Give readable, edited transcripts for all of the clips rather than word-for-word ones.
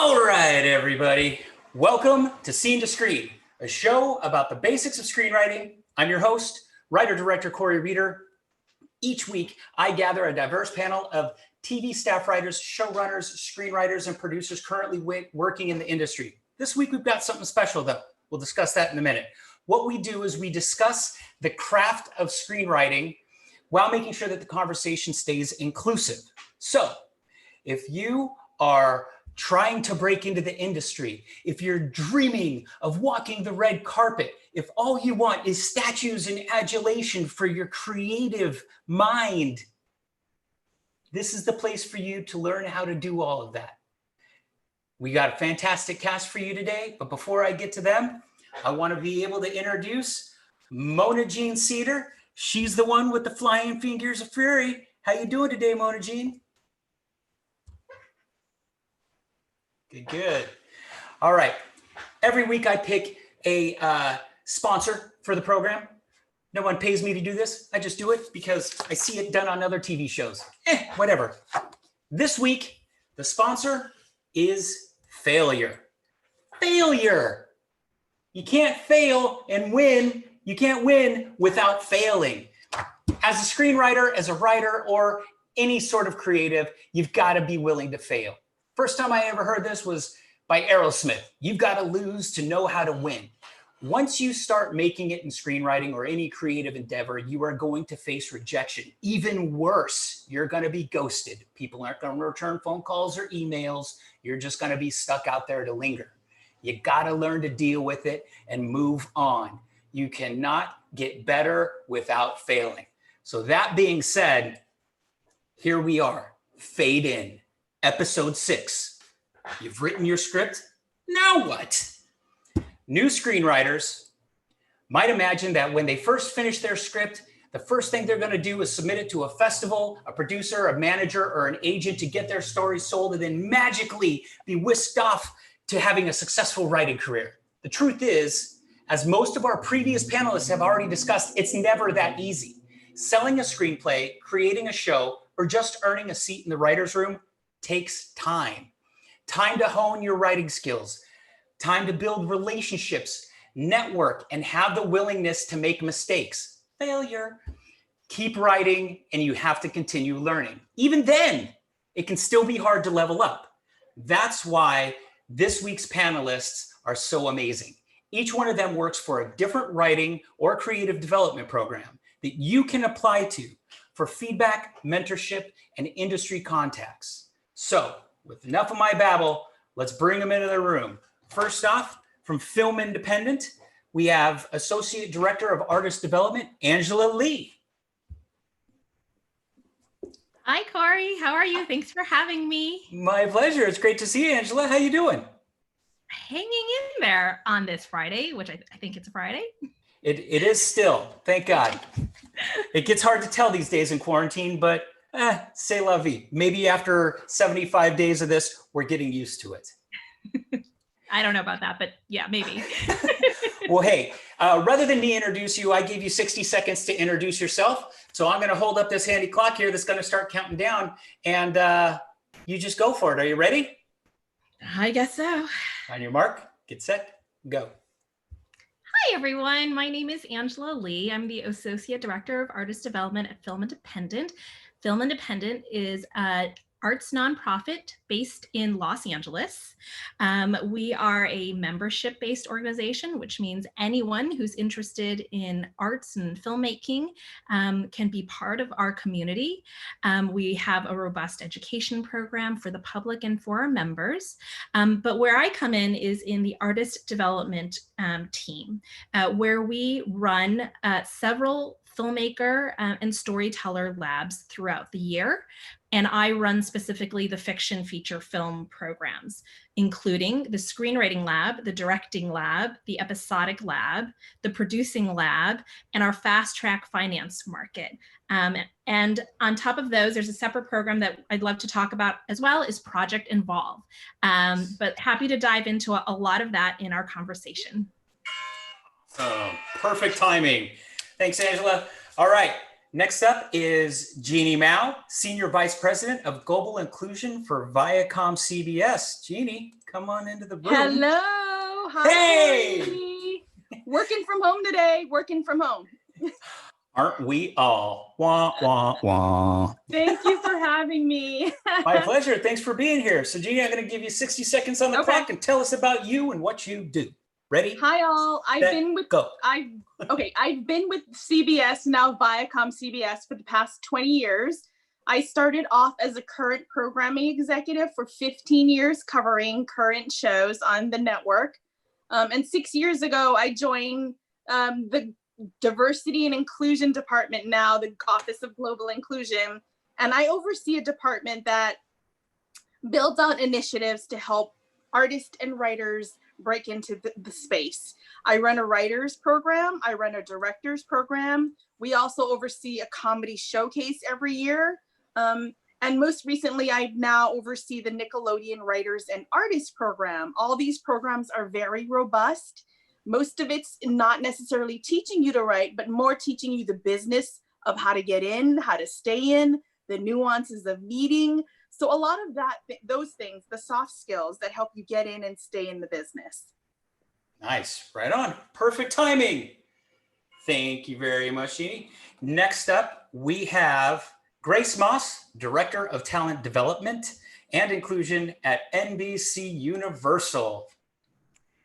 All right, everybody. Welcome to Scene to Screen, a show about the basics of screenwriting. I'm your host, writer-director Cory Reeder. Each week, I gather a diverse panel of TV staff writers, showrunners, screenwriters, and producers currently working in the industry. This week, we've got something special, though. We'll discuss that in a minute. What we do is we discuss the craft of screenwriting while making sure that the conversation stays inclusive. So, if you are trying to break into the industry, if you're dreaming of walking the red carpet, if all you want is statues and adulation for your creative mind, this is the place for you to learn how to do all of that. We got a fantastic cast for you today, but before I get to them, I want to be able to introduce Mona Jean Cedar. She's the one with the flying fingers of fury. How you doing today, Mona Jean? Good. All right. Every week I pick a sponsor for the program. No one pays me to do this. I just do it because I see it done on other TV shows. Whatever. This week, the sponsor is failure. Failure. You can't fail and win. You can't win without failing. As a screenwriter, as a writer, or any sort of creative, you've got to be willing to fail. First time I ever heard this was by Aerosmith. You've got to lose to know how to win. Once you start making it in screenwriting or any creative endeavor, you are going to face rejection. Even worse, you're going to be ghosted. People aren't going to return phone calls or emails. You're just going to be stuck out there to linger. You got to learn to deal with it and move on. You cannot get better without failing. So that being said, here we are, Fade In. Episode 6. You've written your script. Now what? New screenwriters might imagine that when they first finish their script, the first thing they're going to do is submit it to a festival, a producer, a manager, or an agent to get their story sold and then magically be whisked off to having a successful writing career. The truth is, as most of our previous panelists have already discussed, it's never that easy. Selling a screenplay, creating a show, or just earning a seat in the writer's room takes time. Time to hone your writing skills, time to build relationships, network, and have the willingness to make mistakes. Failure. Keep writing, and you have to continue learning. Even then, it can still be hard to level up. That's why this week's panelists are so amazing. Each one of them works for a different writing or creative development program that you can apply to for feedback, mentorship, and industry contacts. So, with enough of my babble, let's bring them into the room. First off, from Film Independent, we have Associate Director of Artist Development, Angela Lee. Hi, Cory. How are you? Thanks for having me. My pleasure. It's great to see you, Angela. How you doing? Hanging in there on this Friday, which I think it's a Friday. It is still, thank God. It gets hard to tell these days in quarantine, but c'est la vie. Maybe after 75 days of this, we're getting used to it. I don't know about that, but yeah, maybe. Well, hey, rather than me introduce you, I gave you 60 seconds to introduce yourself. So I'm going to hold up this handy clock here that's going to start counting down, and you just go for it. Are you ready? I guess so. On your mark, get set, go. Hi, everyone. My name is Angela Lee. I'm the Associate Director of Artist Development at Film Independent. Film Independent is an arts nonprofit based in Los Angeles. We are a membership-based organization, which means anyone who's interested in arts and filmmaking can be part of our community. We have a robust education program for the public and for our members. But where I come in is in the artist development team, where we run several filmmaker and storyteller labs throughout the year. And I run specifically the fiction feature film programs, including the screenwriting lab, the directing lab, the episodic lab, the producing lab, and our fast track finance market. And on top of those, there's a separate program that I'd love to talk about as well, is Project Involve. But happy to dive into a lot of that in our conversation. Perfect timing. Thanks, Angela. All right, Next up is Jeanne Mau, Senior Vice President of Global Inclusion for ViacomCBS. Jeanne, come on into the room. Hello. Hi. Hey! Cory. Working from home today. Working from home. Aren't we all? Wah, wah, wah. Thank you for having me. My pleasure. Thanks for being here. So, Jeanne, I'm going to give you 60 seconds on the clock and tell us about you and what you do. Ready? Hi, all. I've been with CBS, now ViacomCBS, for the past 20 years. I started off as a current programming executive for 15 years, covering current shows on the network. And 6 years ago, I joined the Diversity and Inclusion Department, now the Office of Global Inclusion. And I oversee a department that builds out initiatives to help artists and writers break into the space. I run a writers program. I run a directors program. We also oversee a comedy showcase every year. And most recently, I now oversee the Nickelodeon Writers and Artists program. All these programs are very robust. Most of it's not necessarily teaching you to write, but more teaching you the business of how to get in, how to stay in, the nuances of meeting. So a lot of those things, the soft skills that help you get in and stay in the business. Nice. Right on. Perfect timing. Thank you very much, Jeanne. Next up, we have Grace Moss, Director of Talent Development and Inclusion at NBCUniversal.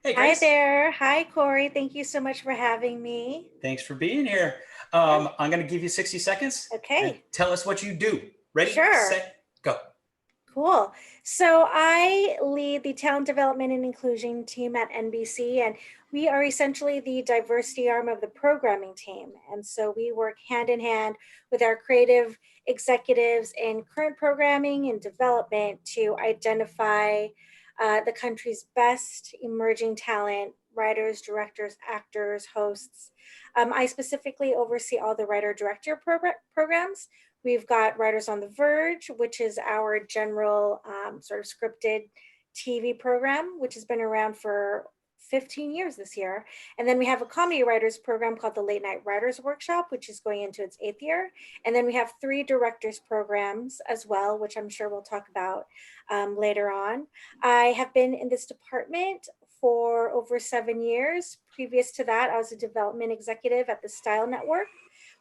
Hey, Grace. Hi there. Hi, Cory. Thank you so much for having me. Thanks for being here. I'm going to give you 60 seconds. Okay. Tell us what you do. Ready, Sure. set, go. Cool. So I lead the talent development and inclusion team at NBC, and we are essentially the diversity arm of the programming team. And so we work hand in hand with our creative executives in current programming and development to identify the country's best emerging talent, writers, directors, actors, hosts. I specifically oversee all the writer-director programs. We've got Writers on the Verge, which is our general sort of scripted TV program, which has been around for 15 years this year. And then we have a comedy writers program called the Late Night Writers Workshop, which is going into its 8th year. And then we have 3 directors programs as well, which I'm sure we'll talk about later on. I have been in this department for over 7 years. Previous to that, I was a development executive at the Style Network,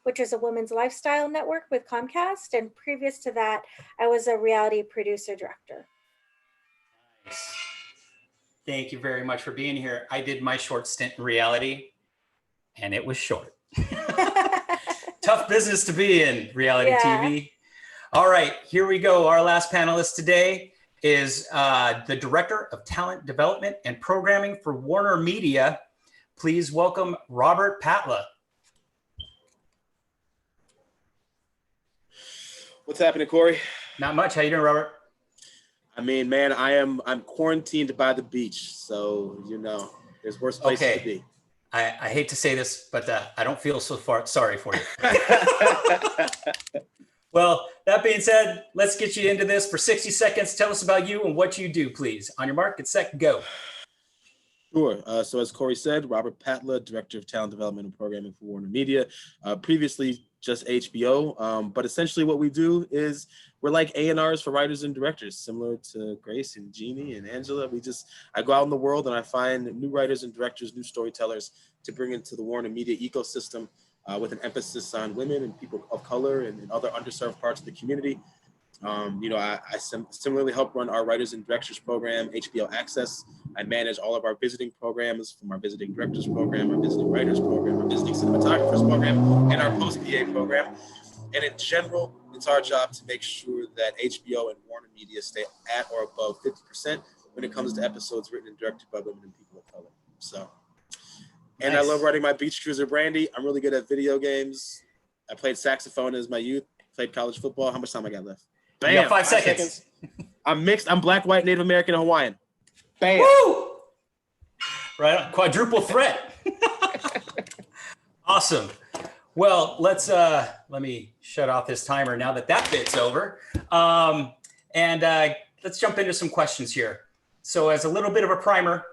which is a women's lifestyle network with Comcast. And previous to that, I was a reality producer director. Nice. Thank you very much for being here. I did my short stint in reality, and it was short. Tough business to be in, reality TV. All right, here we go. Our last panelist today is the Director of Talent Development and Programming for Warner Media. Please welcome Robert Petla. What's happening, Cory? Not much. How you doing, Robert? I mean, man, I'm quarantined by the beach, so you know, there's worse places to be. I hate to say this, but I don't feel so sorry for you. Well, that being said, let's get you into this for 60 seconds. Tell us about you and what you do, please. On your mark, get set, go. Sure. So as Cory said, Robert Petla, Director of Talent Development and Programming for Warner Media. Previously just HBO, but essentially what we do is we're like A&Rs for writers and directors, similar to Grace and Jeanne and Angela. I go out in the world and I find new writers and directors, new storytellers to bring into the Warner Media ecosystem with an emphasis on women and people of color and other underserved parts of the community. You know, I similarly help run our writers and directors program, HBO Access. I manage all of our visiting programs, from our visiting directors program, our visiting writers program, our visiting cinematographers program, and our post-PA program. And in general, it's our job to make sure that HBO and Warner Media stay at or above 50% when it comes to episodes written and directed by women and people of color. So, and nice. I love writing my beach cruiser brandy. I'm really good at video games. I played saxophone as my youth, played college football. How much time I got left? Bam. You got 5 seconds. I'm mixed. I'm Black, white, Native American, and Hawaiian. Bam. Woo! Right on. Quadruple threat. Awesome. Well, let me shut off this timer now that bit's over. Let's jump into some questions here. So as a little bit of a primer,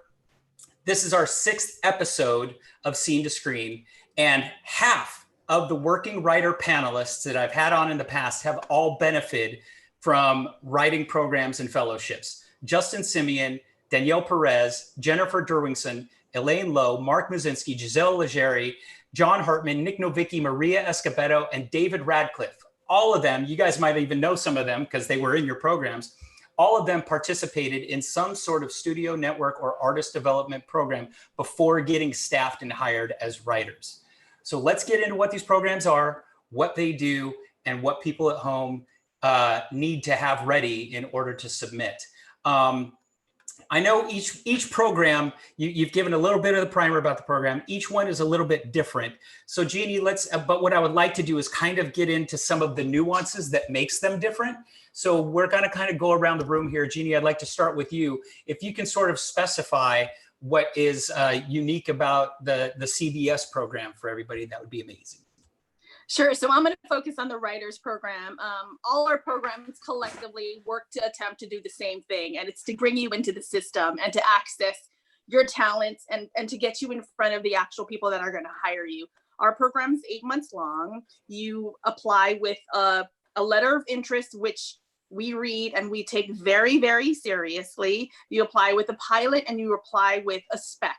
this is our 6th episode of Scene to Screen, and half of the working writer panelists that I've had on in the past have all benefited from writing programs and fellowships. Justin Simeon, Danielle Perez, Jennifer Derwingson, Elaine Lowe, Mark Muzinski, Giselle Legere, John Hartman, Nic Novicki, Maria Escobedo, and David Radcliffe. All of them, you guys might even know some of them because they were in your programs. All of them participated in some sort of studio network or artist development program before getting staffed and hired as writers. So let's get into what these programs are, what they do, and what people at home need to have ready in order to submit. I know each program, you've given a little bit of the primer about the program. Each one is a little bit different. So Jeannie, but what I would like to do is kind of get into some of the nuances that makes them different. So we're going to kind of go around the room here. Jeannie, I'd like to start with you. If you can sort of specify what is unique about the CBS program for everybody, that would be amazing. Sure. So I'm going to focus on the writers program. All our programs collectively work to attempt to do the same thing, and it's to bring you into the system and to access your talents and to get you in front of the actual people that are going to hire you. Our program is 8 months long. You apply with a letter of interest, which we read and we take very, very seriously. You apply with a pilot and you apply with a spec.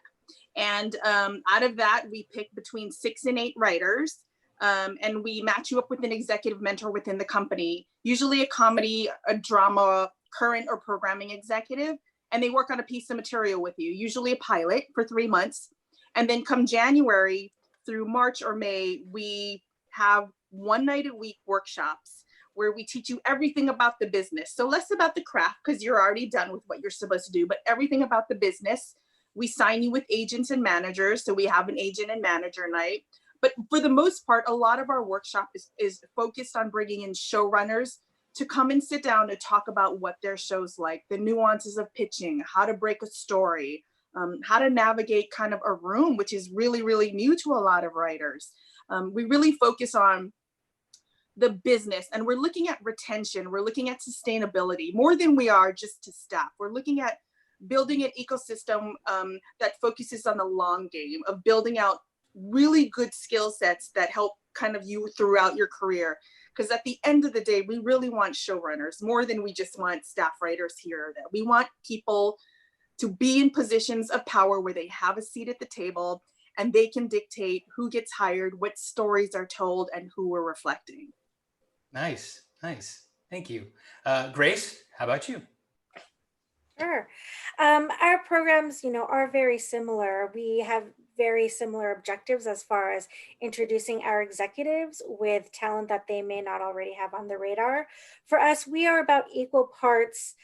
And out of that, we pick between 6 and 8 writers. And we match you up with an executive mentor within the company, usually a comedy, a drama, current or programming executive, and they work on a piece of material with you, usually a pilot for 3 months. And then come January through March or May, we have 1 night a week workshops where we teach you everything about the business. So less about the craft because you're already done with what you're supposed to do, but everything about the business. We sign you with agents and managers. So we have an agent and manager night. But for the most part, a lot of our workshop is focused on bringing in showrunners to come and sit down and talk about what their show's like, the nuances of pitching, how to break a story, how to navigate kind of a room, which is really, really new to a lot of writers. We really focus on the business, and we're looking at retention. We're looking at sustainability more than we are just to staff. We're looking at building an ecosystem that focuses on the long game of building out really good skill sets that help kind of you throughout your career. Because at the end of the day, we really want showrunners more than we just want staff writers here or there. We want people to be in positions of power where they have a seat at the table and they can dictate who gets hired, what stories are told, and who we're reflecting. Nice, nice. Thank you. Grace, how about you? Sure. Our programs, are very similar. We have very similar objectives as far as introducing our executives with talent that they may not already have on the radar. For us, we are about equal parts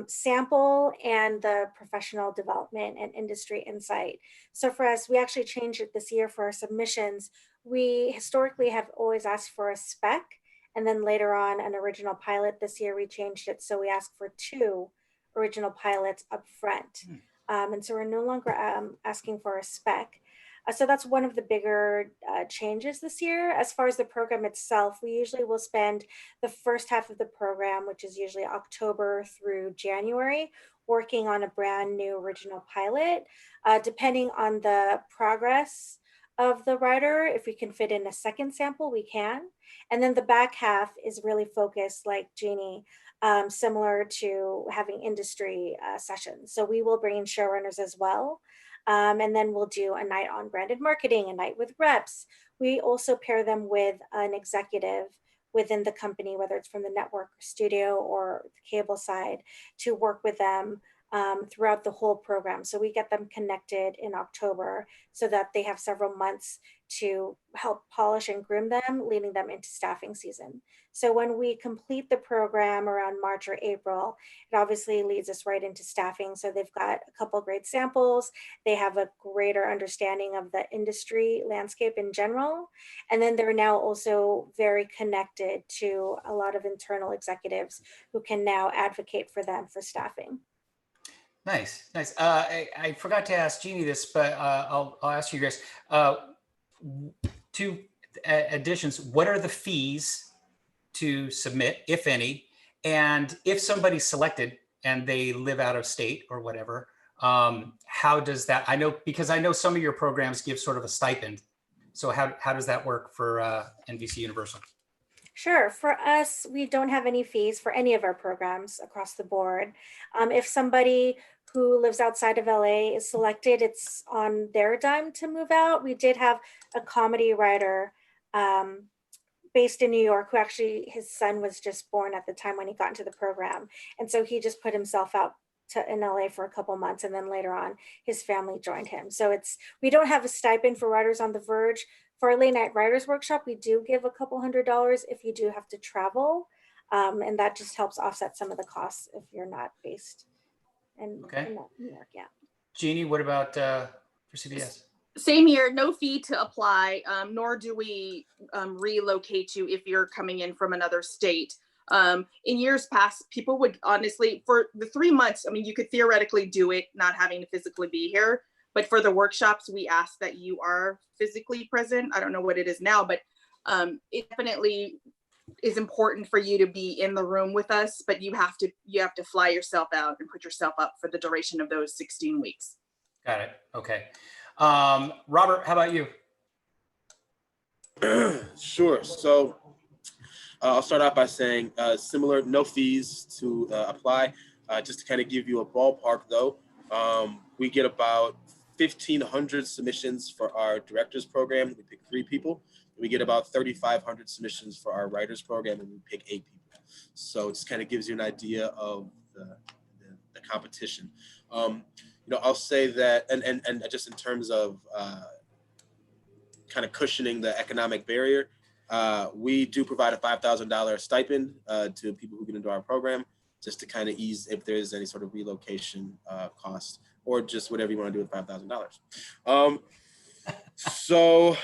sample and the professional development and industry insight. So for us, we actually changed it this year for our submissions. We historically have always asked for a spec and then later on an original pilot. This year we changed it, so we asked for 2 original pilots up front. And so we're no longer asking for a spec. So that's one of the bigger changes this year. As far as the program itself, we usually will spend the first half of the program, which is usually October through January, working on a brand new original pilot. Depending on the progress of the writer, if we can fit in a second sample, we can. And then the back half is really focused, like Jeannie, similar to having industry sessions. So we will bring in showrunners as well. And then we'll do a night on branded marketing, a night with reps. We also pair them with an executive within the company, whether it's from the network or studio or the cable side, to work with them throughout the whole program. So we get them connected in October so that they have several months to help polish and groom them, leading them into staffing season. So when we complete the program around March or April, it obviously leads us right into staffing. So they've got a couple great samples. They have a greater understanding of the industry landscape in general. And then they're now also very connected to a lot of internal executives who can now advocate for them for staffing. Nice, nice. I forgot to ask Jeannie this, but I'll ask you guys. 2 additions. What are the fees to submit, if any? And if somebody's selected and they live out of state or whatever, how does that? Because I know some of your programs give sort of a stipend. So how does that work for NBC Universal? Sure. For us, we don't have any fees for any of our programs across the board. If somebody who lives outside of LA is selected, it's on their dime to move out. We did have a comedy writer based in New York who actually, his son was just born at the time when he got into the program. And so he just put himself out in LA for a couple months, and then later on his family joined him. So we don't have a stipend for Writers on the Verge. For our late night writers workshop, we do give a couple $100 if you do have to travel. And that just helps offset some of the costs if you're not based in New York. Yeah. Jeannie, what about for CBS? Same here, no fee to apply, nor do we relocate you if you're coming in from another state. In years past, people would honestly, for the 3 months, I mean, you could theoretically do it not having to physically be here. But for the workshops, we ask that you are physically present. I don't know what it is now, but it definitely is important for you to be in the room with us, but you have to fly yourself out and put yourself up for the duration of those 16 weeks. Got it. Okay. Robert, how about you? Sure. So I'll start off by saying similar, no fees to apply. Just to kind of give you a ballpark though, we get about 1,500 submissions for our directors program. We pick 3 people. We get about 3,500 submissions for our writers program, and we pick 8 people. So it just kind of gives you an idea of the competition. I'll say that, and just in terms of kind of cushioning the economic barrier, we do provide a $5,000 stipend to people who get into our program, just to kind of ease if there's any sort of relocation cost, or just whatever you want to do with $5,000. So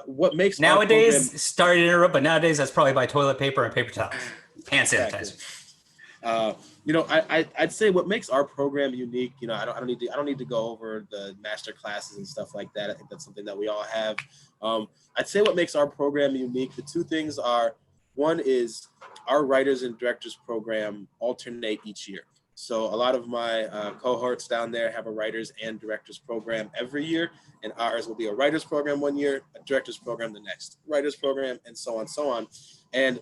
what makes nowadays, sorry to interrupt, but nowadays that's probably by toilet paper and paper towels, hand sanitizer. I'd say what makes our program unique, I don't need to go over the master classes and stuff like that. I think that's something that we all have. I'd say what makes our program unique, the 2 things are, one is our writers and directors program alternate each year. So a lot of my cohorts down there have a writers and directors program every year, and ours will be a writers program one year, a directors program the next, writers program, and so on. And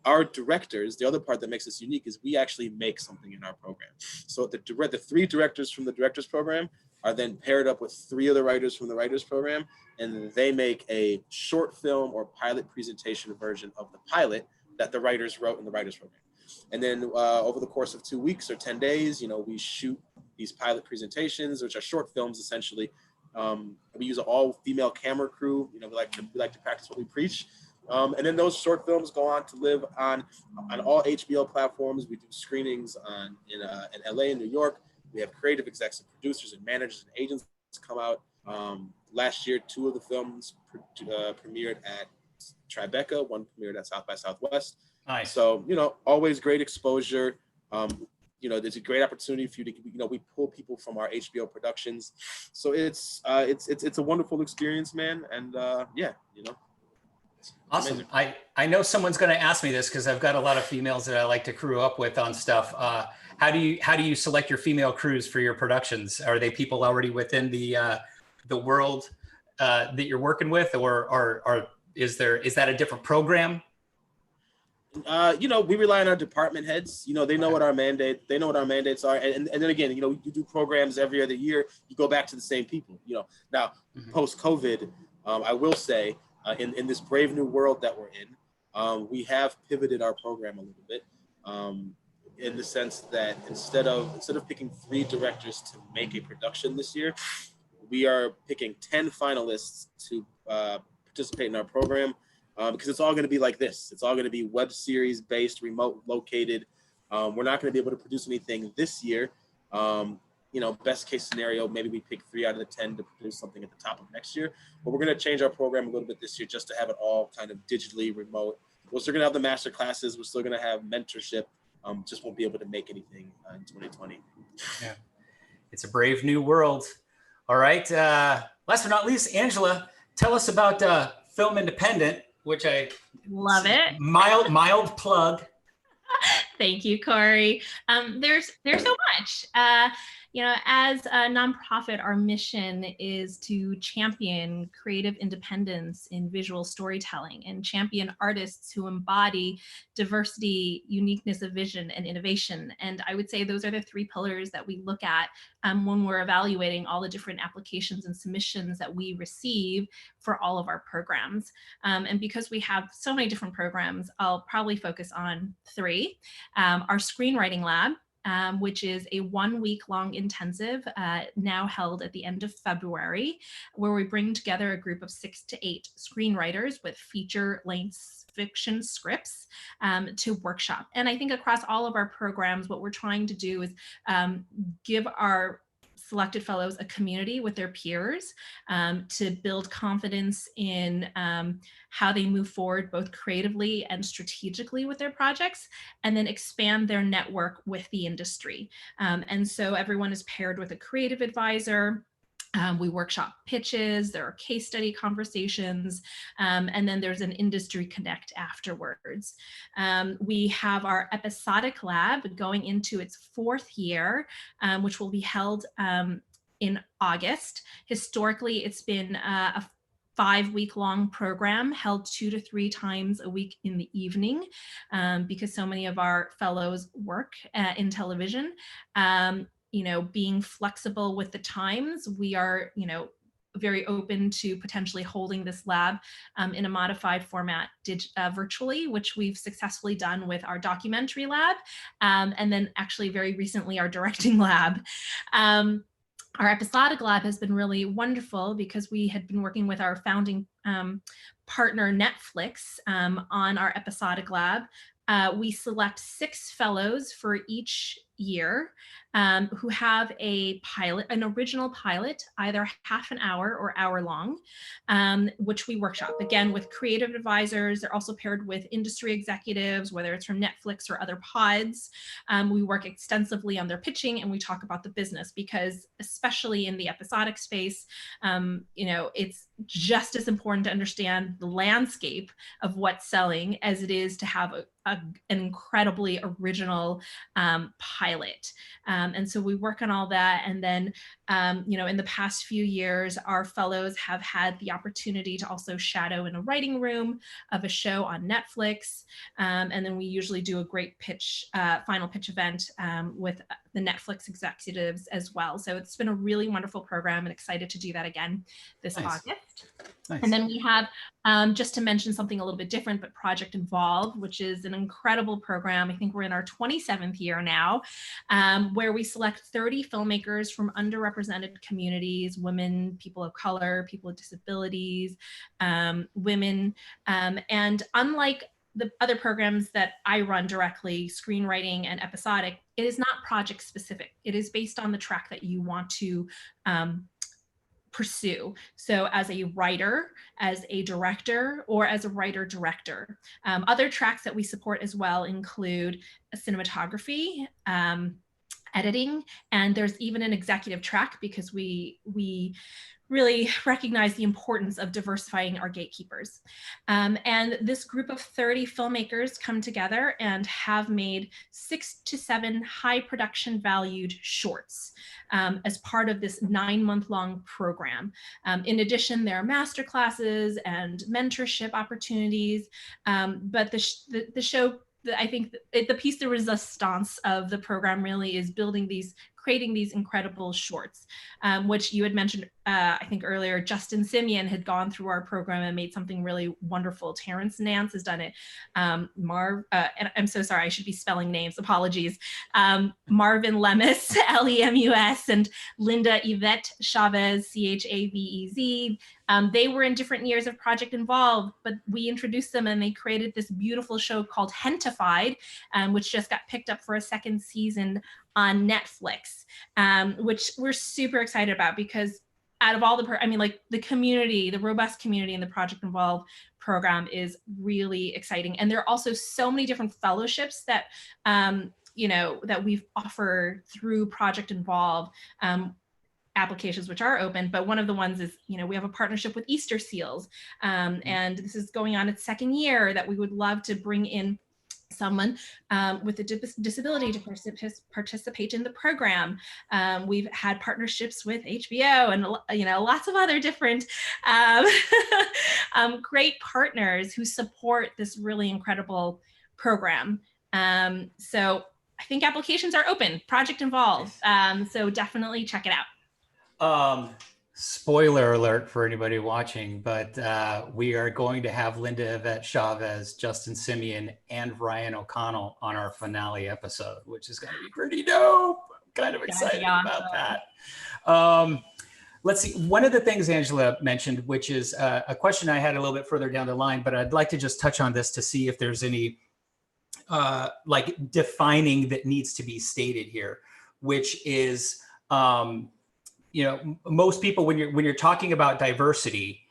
our directors, the other part that makes us unique is we actually make something in our program. So the 3 directors from the directors program are then paired up with 3 of the writers from the writers program, and they make a short film or pilot presentation version of the pilot that the writers wrote in the writers program. And then over the course of 2 weeks or 10 days, we shoot these pilot presentations, which are short films essentially. We use an all-female camera crew. We like to practice what we preach. And then those short films go on to live on all HBO platforms. We do screenings in LA and New York. We have creative execs and producers and managers and agents come out. Last year, 2 of the films premiered at Tribeca. One premiered at South by Southwest. Nice. So, always great exposure. There's a great opportunity for you to, we pull people from our HBO productions. So it's a wonderful experience, man. And Awesome. I know someone's going to ask me this because I've got a lot of females that I like to crew up with on stuff. How do you select your female crews for your productions? Are they people already within the world that you're working with, or is that a different program? We rely on our department heads. They know what our mandates are. And then again, you do programs every other year, you go back to the same people, Now, post-COVID, I will say, in this brave new world that we're in, we have pivoted our program a little bit, in the sense that instead of picking 3 directors to make a production this year, we are picking 10 finalists to participate in our program. Because it's all going to be like this. It's all going to be web series based, remote located. We're not going to be able to produce anything this year. Best case scenario, maybe we pick 3 out of the 10 to produce something at the top of next year. But we're going to change our program a little bit this year just to have it all kind of digitally remote. We're still going to have the master classes. We're still going to have mentorship. Just won't be able to make anything in 2020. Yeah, it's a brave new world. All right. Last but not least, Angela, tell us about Film Independent, which I love it. Mild plug. Thank you, Cory. There's so much. You know, as a nonprofit, our mission is to champion creative independence in visual storytelling and champion artists who embody diversity, uniqueness of vision, and innovation. And I would say those are the three pillars that we look at when we're evaluating all the different applications and submissions that we receive for all of our programs. And because we have so many different programs, I'll probably focus on three. Our screenwriting lab, which is a 1 week long intensive now held at the end of February, where we bring together a group of 6 to 8 screenwriters with feature-length fiction scripts to workshop. And I think across all of our programs, what we're trying to do is give our selected fellows a community with their peers to build confidence in how they move forward both creatively and strategically with their projects, and then expand their network with the industry. And so everyone is paired with a creative advisor. We workshop pitches, there are case study conversations, and then there's an industry connect afterwards. We have our episodic lab going into its 4th year, which will be held in August. Historically, it's been a 5-week-long program held 2 to 3 times a week in the evening because so many of our fellows work in television. You know, being flexible with the times, we are, you know, very open to potentially holding this lab in a modified format virtually, which we've successfully done with our documentary lab, and then actually very recently our directing lab. Our episodic lab has been really wonderful because we had been working with our founding partner Netflix on our episodic lab. We select 6 fellows for each year who have a pilot, an original pilot, either half an hour or hour long, which we workshop again with creative advisors. They're also paired with industry executives, whether it's from Netflix or other pods. We work extensively on their pitching and we talk about the business because especially in the episodic space, you know, it's just as important to understand the landscape of what's selling as it is to have an incredibly original pilot. And so we work on all that. And then, you know, in the past few years, our fellows have had the opportunity to also shadow in a writing room of a show on Netflix. And then we usually do a great pitch, final pitch event with the Netflix executives as well. So it's been a really wonderful program and excited to do that again this August. Nice. And then we have, just to mention something a little bit different, but Project Involve, which is an incredible program. I think we're in our 27th year now, where we select 30 filmmakers from underrepresented communities, women, people of color, people with disabilities, women. And unlike the other programs that I run directly, screenwriting and episodic, it is not project specific. It is based on the track that you want to pursue. So as a writer, as a director, or as a writer-director. Other tracks that we support as well include cinematography, editing, and there's even an executive track because we really recognize the importance of diversifying our gatekeepers. And this group of 30 filmmakers come together and have made 6 to 7 high production valued shorts as part of this 9-month-long program. In addition, there are masterclasses and mentorship opportunities, but the show, I think the piece de resistance of the program really is creating these incredible shorts, which you had mentioned, I think earlier, Justin Simeon had gone through our program and made something really wonderful. Terrence Nance has done it. And I'm so sorry, I should be spelling names, apologies. Marvin Lemus, Lemus, and Linda Yvette Chavez, Chavez. They were in different years of Project Involve, but we introduced them and they created this beautiful show called Hentified, which just got picked up for a 2nd season on Netflix, which we're super excited about because out of all the community, the robust community in the Project Involve program is really exciting. And there are also so many different fellowships that, you know, that we've offered through Project Involve, applications which are open, but one of the ones is, you know, we have a partnership with Easter Seals, and this is going on its 2nd year that we would love to bring in someone with a disability to participate in the program. We've had partnerships with HBO and lots of other different great partners who support this really incredible program. So I think applications are open, project involved. So definitely check it out. Spoiler alert for anybody watching, but we are going to have Linda Yvette Chavez, Justin Simeon, and Ryan O'Connell on our finale episode, which is going to be pretty dope. I'm kind of excited about that. Let's see. One of the things Angela mentioned, which is a question I had a little bit further down the line, but I'd like to just touch on this to see if there's any like defining that needs to be stated here, which is, most people, when you're talking about diversity,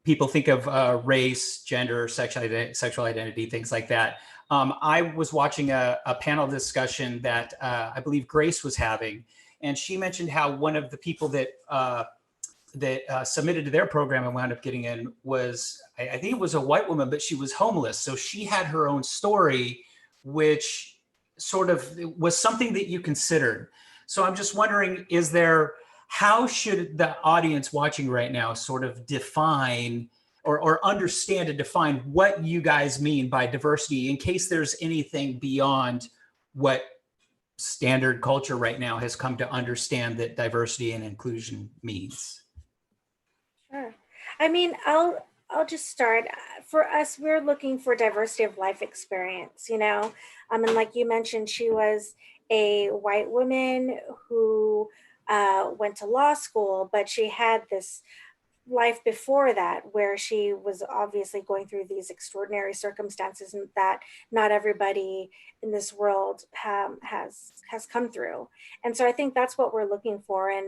people think of race, gender, sexual identity, things like that. I was watching a panel discussion that I believe Grace was having, and she mentioned how one of the people that submitted to their program and wound up getting in was, I think it was a white woman, but she was homeless. So she had her own story, which sort of was something that you considered. So I'm just wondering, how should the audience watching right now sort of define or understand and define what you guys mean by diversity, in case there's anything beyond what standard culture right now has come to understand that diversity and inclusion means? Sure. I mean, I'll just start. For us, we're looking for diversity of life experience, and like you mentioned, she was a white woman who went to law school, but she had this life before that where she was obviously going through these extraordinary circumstances that not everybody in this world has come through. And so I think that's what we're looking for. And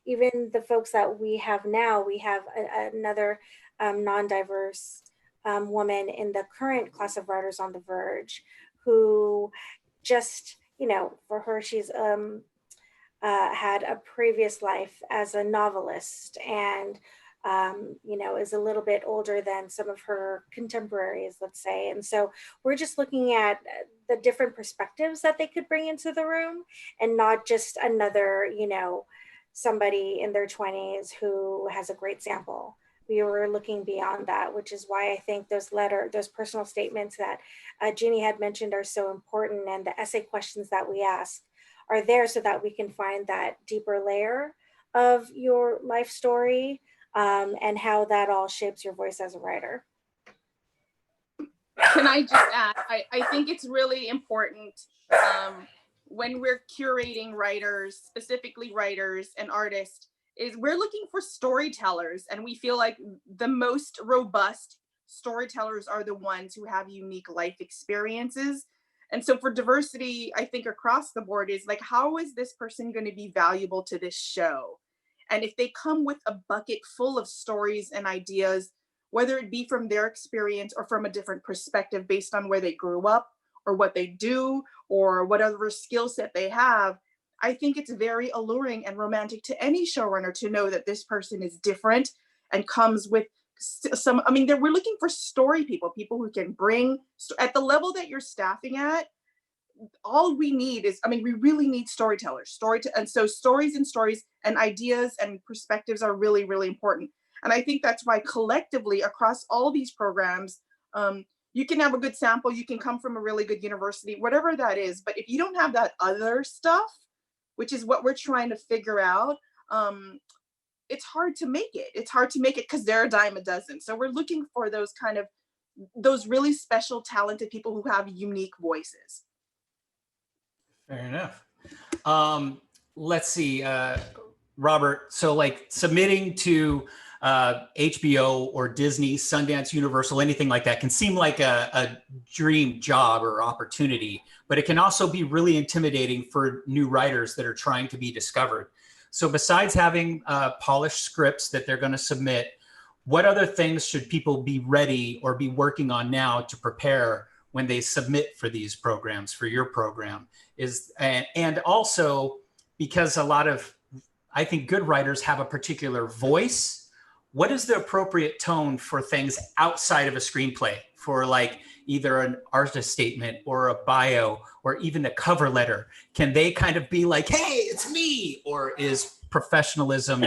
even the folks that we have now, we have another non-diverse woman in the current class of writers on the Verge, who just, for her, she's had a previous life as a novelist and, is a little bit older than some of her contemporaries, let's say. And so we're just looking at the different perspectives that they could bring into the room, and not just another, somebody in their 20s who has a great sample. We were looking beyond that, which is why I think those personal statements that Jeannie had mentioned are so important, and the essay questions that we ask are there so that we can find that deeper layer of your life story, and how that all shapes your voice as a writer. Can I just add, I think it's really important when we're curating writers, specifically writers and artists, is we're looking for storytellers, and we feel like the most robust storytellers are the ones who have unique life experiences. And so for diversity, I think across the board is like, how is this person going to be valuable to this show? And if they come with a bucket full of stories and ideas, whether it be from their experience or from a different perspective based on where they grew up or what they do or whatever skill set they have, I think it's very alluring and romantic to any showrunner to know that this person is different and comes with we're looking for story people who can bring, at the level that you're staffing at, all we need is, we really need storytellers, and so stories and ideas and perspectives are really, really important. And I think that's why collectively across all these programs, you can have a good sample, you can come from a really good university, whatever that is. But if you don't have that other stuff, which is what we're trying to figure out, it's hard to make it. It's hard to make it because they're a dime a dozen. So we're looking for those really special, talented people who have unique voices. Fair enough. Let's see, Robert. So like submitting to HBO or Disney, Sundance, Universal, anything like that can seem like a dream job or opportunity, but it can also be really intimidating for new writers that are trying to be discovered. So besides having polished scripts that they're going to submit, what other things should people be ready or be working on now to prepare when they submit for these programs, for your program? And also, because a lot of, I think, good writers have a particular voice what is the appropriate tone for things outside of a screenplay, for like either an artist statement or a bio or even a cover letter? Can they kind of be like, hey, it's me? Or is professionalism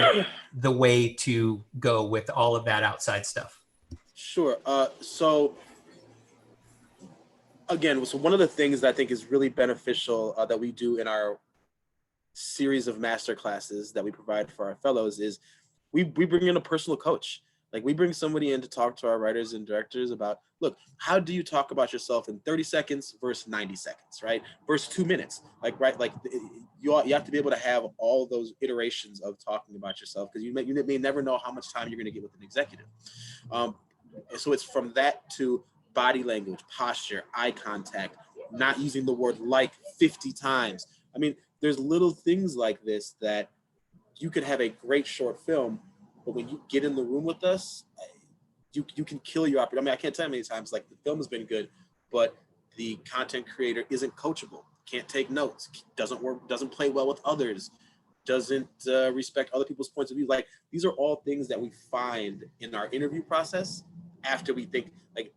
the way to go with all of that outside stuff? Sure. So again, so one of the things that I think is really beneficial that we do in our series of master classes that we provide for our fellows is we bring in a personal coach. Like, we bring somebody in to talk to our writers and directors about, look, how do you talk about yourself in 30 seconds versus 90 seconds, right? Versus 2 minutes, like, right? Like, you have to be able to have all those iterations of talking about yourself, because you may never know how much time you're going to get with an executive. So it's from that to body language, posture, eye contact, not using the word like 50 times. I mean, there's little things like this that you could have a great short film, but when you get in the room with us, you can kill your opportunity. I mean, I can't tell you how many times, like, the film has been good, but the content creator isn't coachable, can't take notes, doesn't play well with others, doesn't respect other people's points of view. Like, these are all things that we find in our interview process after we think, like,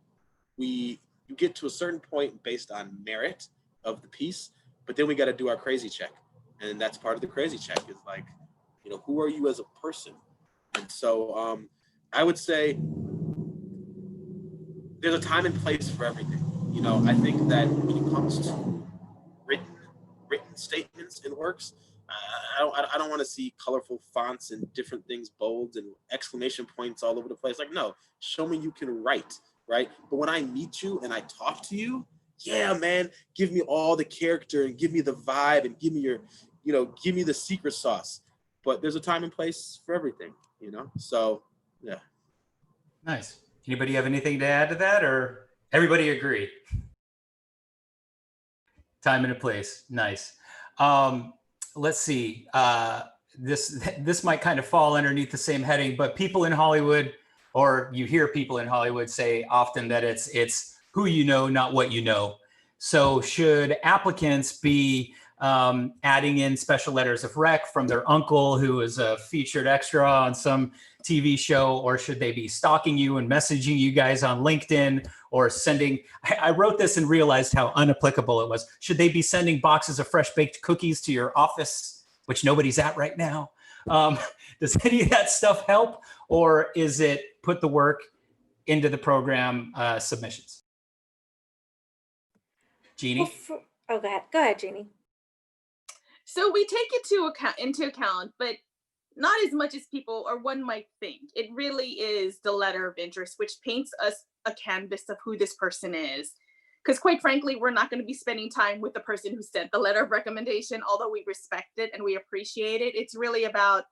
you get to a certain point based on merit of the piece, but then we got to do our crazy check. And that's part of the crazy check, is like, you know, who are you as a person? And so I would say there's a time and place for everything. You know, I think that when it comes to written statements and works, I don't want to see colorful fonts and different things, bold and exclamation points all over the place. Like, no, show me you can write, right? But when I meet you and I talk to you, yeah, man, give me all the character and give me the vibe and give me your, you know, give me the secret sauce. But there's a time and place for everything, you know? So, yeah. Nice. Anybody have anything to add to that, or everybody agree? Time and a place. Nice. Let's see. This might kind of fall underneath the same heading, but people in Hollywood, or you hear people in Hollywood say often that it's who you know, not what you know. So should applicants be adding in special letters of rec from their uncle who is a featured extra on some TV show, or should they be stalking you and messaging you guys on LinkedIn, or sending, I wrote this and realized how unapplicable it was. Should they be sending boxes of fresh baked cookies to your office, which nobody's at right now? Does any of that stuff help, or is it put the work into the program submissions? Jeannie? Well, go ahead, Jeannie. So we take it into account, but not as much as people or one might think. It really is the letter of interest, which paints us a canvas of who this person is. Because quite frankly, we're not going to be spending time with the person who sent the letter of recommendation, although we respect it and we appreciate it. It's really about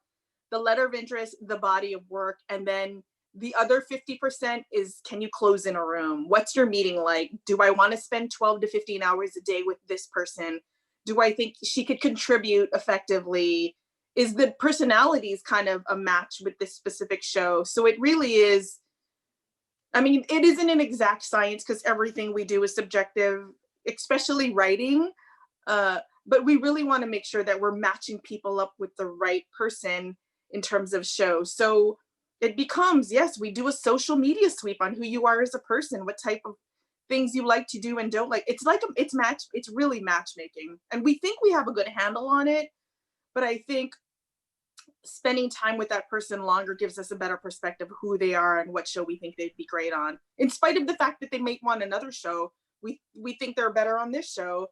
the letter of interest, the body of work, and then the other 50% is, can you close in a room? What's your meeting like? Do I want to spend 12 to 15 hours a day with this person? Do I think she could contribute effectively? Is the personalities kind of a match with this specific show? So it really is, I mean, it isn't an exact science because everything we do is subjective, especially writing. But we really want to make sure that we're matching people up with the right person in terms of shows. So it becomes, yes, we do a social media sweep on who you are as a person, what type of things you like to do and don't like. It's really matchmaking. And we think we have a good handle on it, but I think spending time with that person longer gives us a better perspective of who they are and what show we think they'd be great on. In spite of the fact that they may want another show, we think they're better on this show,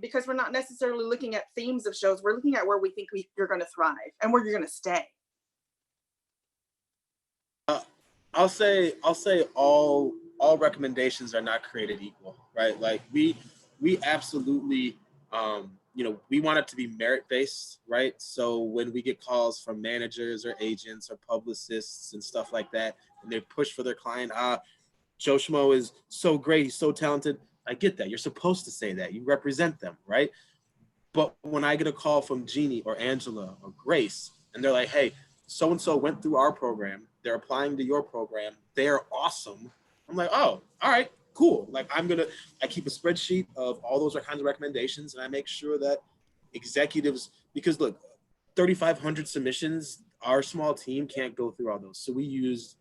because we're not necessarily looking at themes of shows. We're looking at where we think you're going to thrive and where you're going to stay. I'll say all recommendations are not created equal, right? Like, we absolutely, you know, we want it to be merit-based, right? So when we get calls from managers or agents or publicists and stuff like that, and they push for their client, Joe Schmo is so great, he's so talented. I get that. You're supposed to say that. You represent them, right? But when I get a call from Jeannie or Angela or Grace, and they're like, hey, so-and-so went through our program, they're applying to your program, they're awesome. I'm like, oh, all right, cool. Like, I keep a spreadsheet of all those kinds of recommendations, and I make sure that executives, because look, 3,500 submissions, our small team can't go through all those. So we use,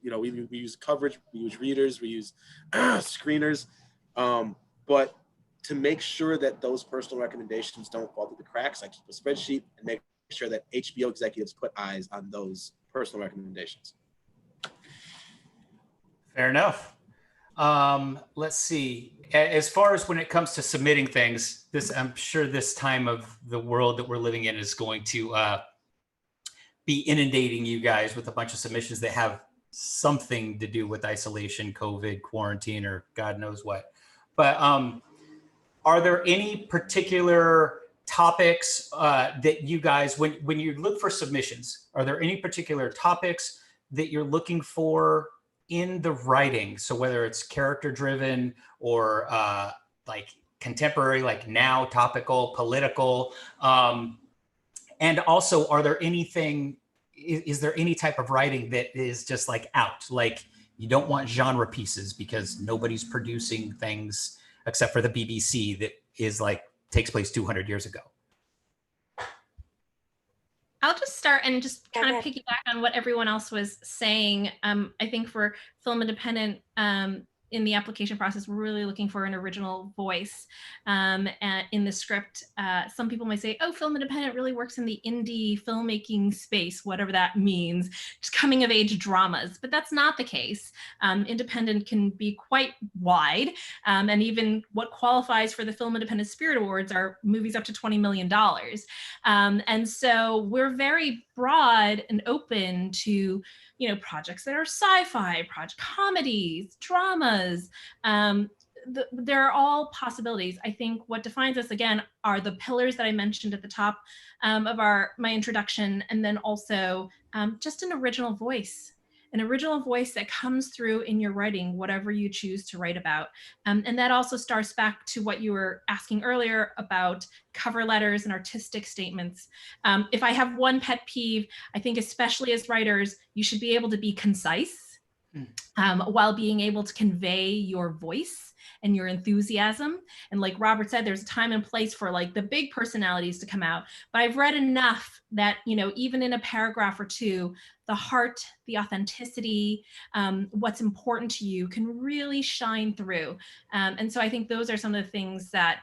we use coverage, we use readers, we use screeners. But to make sure that those personal recommendations don't fall through the cracks, I keep a spreadsheet and make sure that HBO executives put eyes on those personal recommendations. Fair enough. Let's see. As far as when it comes to submitting things, I'm sure this time of the world that we're living in is going to be inundating you guys with a bunch of submissions that have something to do with isolation, COVID, quarantine, or God knows what. But are there any particular topics that you guys, when you look for submissions, are there any particular topics that you're looking for in the writing? So whether it's character driven or like contemporary, like now, topical, political, and also is there any type of writing that is just like out, like you don't want genre pieces because nobody's producing things except for the BBC that is like takes place 200 years ago? I'll just start and just kind of piggyback on what everyone else was saying. I think for Film Independent, in the application process, we're really looking for an original voice in the script. Some people might say, oh, Film Independent really works in the indie filmmaking space, whatever that means, just coming of age dramas, but that's not the case. Independent can be quite wide, and even what qualifies for the Film Independent Spirit Awards are movies up to $20 million. And so we're very broad and open to projects that are sci-fi, comedies, dramas. There are all possibilities. I think what defines us, again, are the pillars that I mentioned at the top of my introduction, and then also just an original voice that comes through in your writing, whatever you choose to write about. And that also starts back to what you were asking earlier about cover letters and artistic statements. If I have one pet peeve, I think especially as writers, you should be able to be concise while being able to convey your voice and your enthusiasm. And like Robert said, there's a time and place for like the big personalities to come out. But I've read enough that, even in a paragraph or two, the heart, the authenticity, what's important to you can really shine through. And so I think those are some of the things that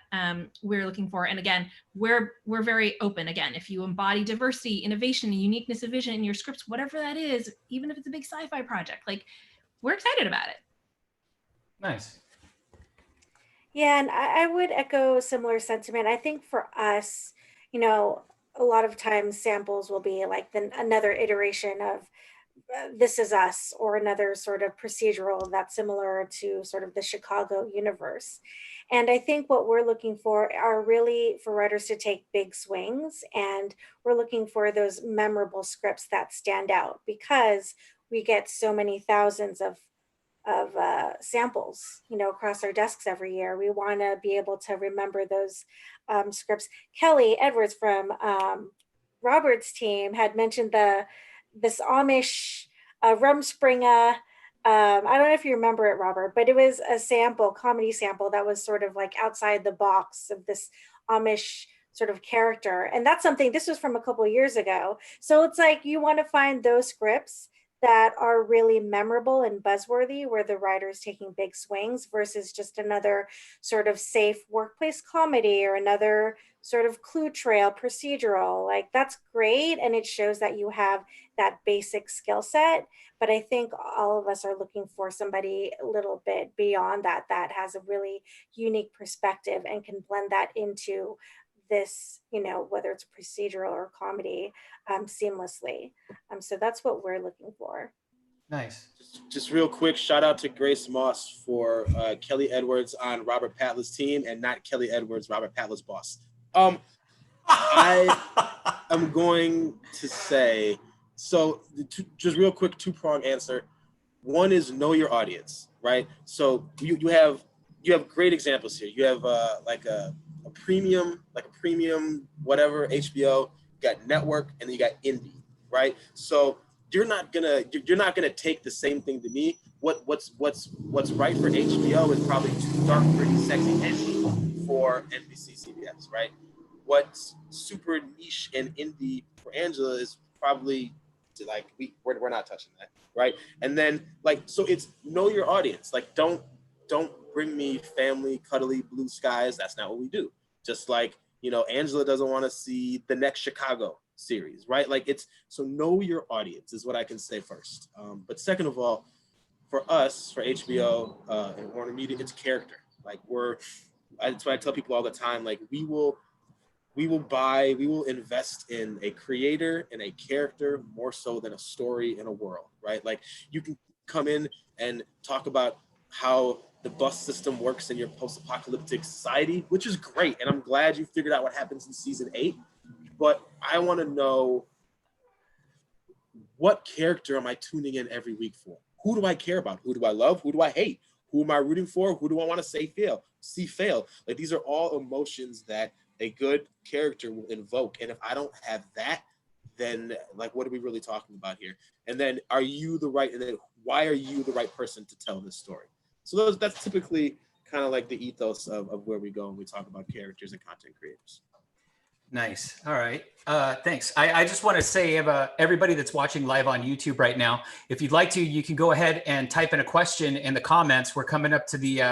we're looking for. And again, we're very open. Again, if you embody diversity, innovation, uniqueness of vision in your scripts, whatever that is, even if it's a big sci-fi project, like we're excited about it. Nice. Yeah, and I would echo a similar sentiment. I think for us, a lot of times samples will be like another iteration of This Is Us, or another sort of procedural that's similar to sort of the Chicago universe. And I think what we're looking for are really for writers to take big swings, and we're looking for those memorable scripts that stand out, because we get so many thousands of samples, across our desks every year. We want to be able to remember those scripts. Kelly Edwards from Robert's team had mentioned this Amish Rumspringa. I don't know if you remember it, Robert, but it was a comedy sample that was sort of like outside the box of this Amish sort of character. And that's something, this was from a couple of years ago. So it's like, you want to find those scripts that are really memorable and buzzworthy, where the writer's taking big swings, versus just another sort of safe workplace comedy or another sort of clue trail procedural. Like, that's great, and it shows that you have that basic skill set. But I think all of us are looking for somebody a little bit beyond that has a really unique perspective and can blend that into this, whether it's procedural or comedy, seamlessly. So that's what we're looking for. Nice. Just real quick, shout out to Grace Moss for Kelly Edwards on Robert Patla's team, and not Kelly Edwards, Robert Patla's boss. I am going to say, so just real quick, two-prong answer. One is know your audience, right? So you have great examples here. You have like a premium whatever, HBO, you got network, and then you got indie, right? So you're not gonna take the same thing to me. What's right for HBO is probably too dark, pretty, sexy, edgy for NBCUniversal, right? What's super niche and indie for Angela is probably Like we're not touching that, right? And then like, so it's know your audience. Like don't bring me family, cuddly blue skies. That's not what we do. Just like, you know, Angela doesn't want to see the next Chicago series, right? Like it's, so know your audience is what I can say first. But second of all, for us, for HBO and Warner Media, it's character. Like that's what I tell people all the time. Like we will invest in a creator and a character more so than a story and a world, right? Like you can come in and talk about how the bus system works in your post-apocalyptic society, which is great. And I'm glad you figured out what happens in season 8, but I want to know, what character am I tuning in every week for? Who do I care about? Who do I love? Who do I hate? Who am I rooting for? Who do I want to see fail? Like these are all emotions that a good character will invoke. And if I don't have that, then like, what are we really talking about here? And then why are you the right person to tell this story? So that's typically kind of like the ethos of where we go when we talk about characters and content creators. Nice. All right. Thanks. I just want to say, everybody that's watching live on YouTube right now, if you'd like to, you can go ahead and type in a question in the comments. We're coming up to the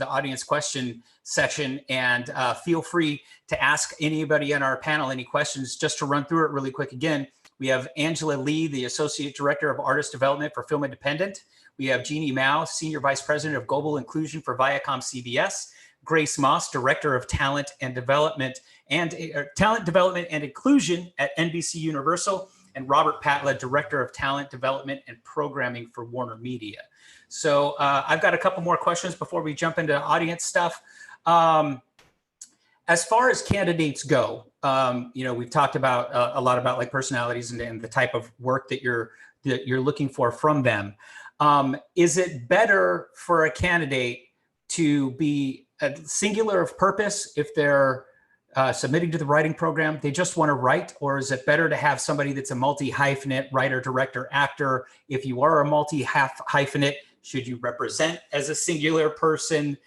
audience question section, and feel free to ask anybody on our panel any questions. Just to run through it really quick again, we have Angela Lee, the Associate Director of Artist Development for Film Independent. We have Jeanne Mau, Senior Vice President of Global Inclusion for ViacomCBS. Grace Moss, Director of Talent Development and Inclusion at NBCUniversal, and Robert Petla, Director of Talent Development and Programming for Warner Media. So I've got a couple more questions before we jump into audience stuff. As far as candidates go, you know, we've talked about a lot about like personalities and the type of work that you're looking for from them. Is it better for a candidate to be a singular of purpose if they're submitting to the writing program, they just want to write? Or is it better to have somebody that's a multi-hyphenate writer, director, actor? If you are a multi-hyphenate, should you represent as a singular person?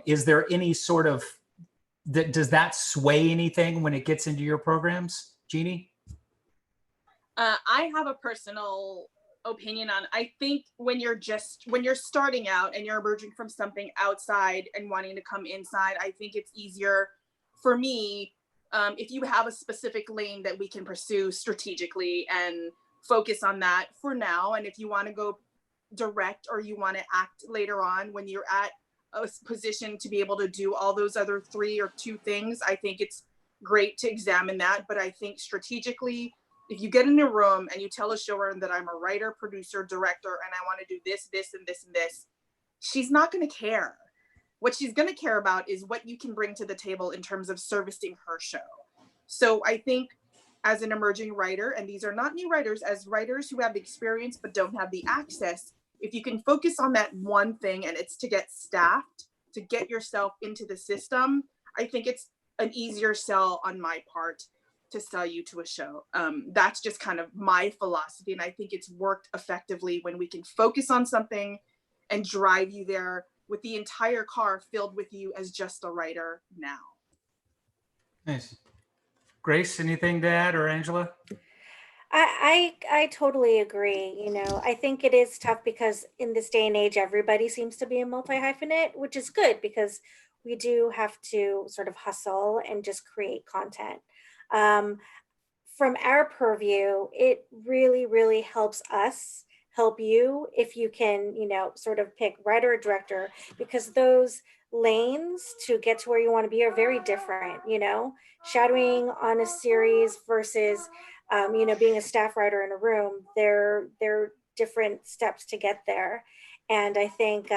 Is there any sort of, does that sway anything when it gets into your programs, Jeanne? I have a personal opinion on, I think when you're starting out and you're emerging from something outside and wanting to come inside, I think it's easier for me if you have a specific lane that we can pursue strategically and focus on that for now. And if you want to go direct or you want to act later on when you're at a position to be able to do all those other 3 or 2 things, I think it's great to examine that. But I think strategically, if you get in a room and you tell a showrunner that I'm a writer, producer, director, and I want to do this, this, and this, and this, she's not going to care. What she's going to care about is what you can bring to the table in terms of servicing her show. So I think as an emerging writer, and these are not new writers, as writers who have the experience but don't have the access, if you can focus on that one thing and it's to get staffed, to get yourself into the system, I think it's an easier sell on my part to sell you to a show. That's just kind of my philosophy. And I think it's worked effectively when we can focus on something and drive you there with the entire car filled with you as just a writer now. Nice. Grace, anything to add, or Angela? I totally agree. You know, I think it is tough because in this day and age, everybody seems to be a multi-hyphenate, which is good because we do have to sort of hustle and just create content. From our purview, it really, really helps us help you if you can, you know, sort of pick writer or director, because those lanes to get to where you want to be are very different. You know, shadowing on a series versus you know, being a staff writer in a room, they're different steps to get there. And I think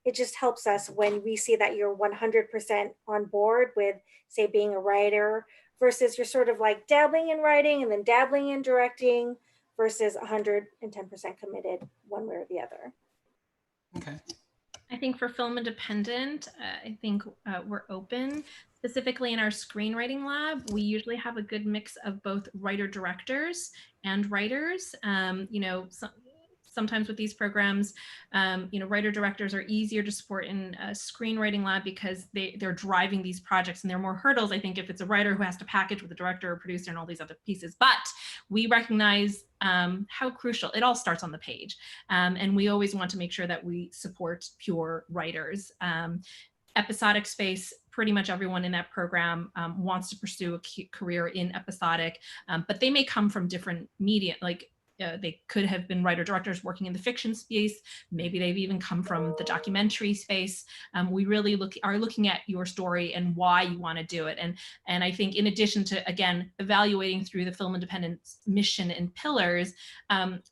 it just helps us when we see that you're 100% on board with, say, being a writer versus you're sort of like dabbling in writing and then dabbling in directing versus 110% committed one way or the other. Okay. I think for Film Independent, I think we're open. Specifically in our screenwriting lab, we usually have a good mix of both writer-directors and writers. You know, sometimes with these programs, you know, writer-directors are easier to support in a screenwriting lab because they're driving these projects and there are more hurdles, I think, if it's a writer who has to package with a director or producer and all these other pieces. But we recognize how crucial it all starts on the page. And we always want to make sure that we support pure writers. Episodic space, pretty much everyone in that program wants to pursue a career in episodic, but they may come from different media, like they could have been writer directors working in the fiction space. Maybe they've even come from the documentary space. We really are looking at your story and why you want to do it. And I think in addition to, again, evaluating through the Film Independence mission and pillars,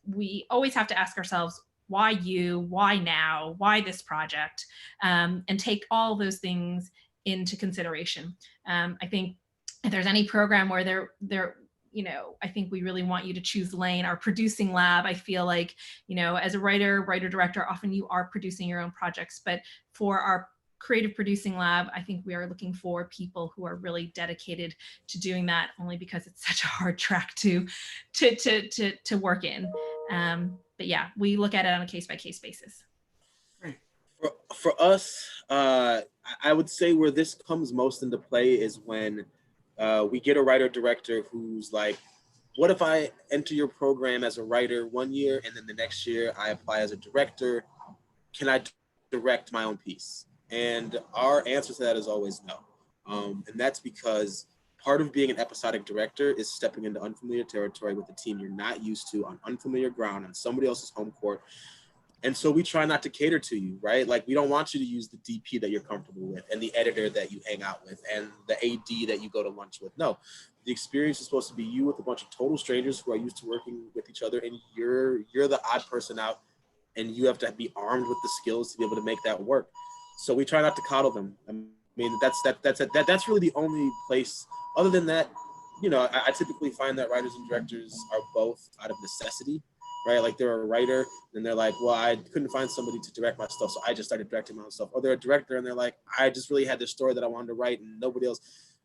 we always have to ask ourselves, why you, why now, why this project, and take all those things into consideration. I think if there's any program where I think we really want you to choose lane. Our producing lab, I feel like, as a writer director, often you are producing your own projects, but for our creative producing lab, I think we are looking for people who are really dedicated to doing that, only because it's such a hard track to work in. But yeah, we look at it on a case-by-case basis. For us, I would say where this comes most into play is when we get a writer director who's like, what if I enter your program as a writer one year and then the next year I apply as a director? Can I direct my own piece? And our answer to that is always no. And that's because part of being an episodic director is stepping into unfamiliar territory with a team you're not used to, on unfamiliar ground, on somebody else's home court. And so we try not to cater to you, right? Like, we don't want you to use the DP that you're comfortable with and the editor that you hang out with and the AD that you go to lunch with. No, the experience is supposed to be you with a bunch of total strangers who are used to working with each other, and you're the odd person out, and you have to be armed with the skills to be able to make that work. So we try not to coddle them. I mean, that's really the only place. Other than that, I typically find that writers and directors are both out of necessity. Right, like they're a writer and they're like, well, I couldn't find somebody to direct my stuff, so I just started directing my own stuff. Or they're a director and they're like, I just really had this story that I wanted to write and nobody else.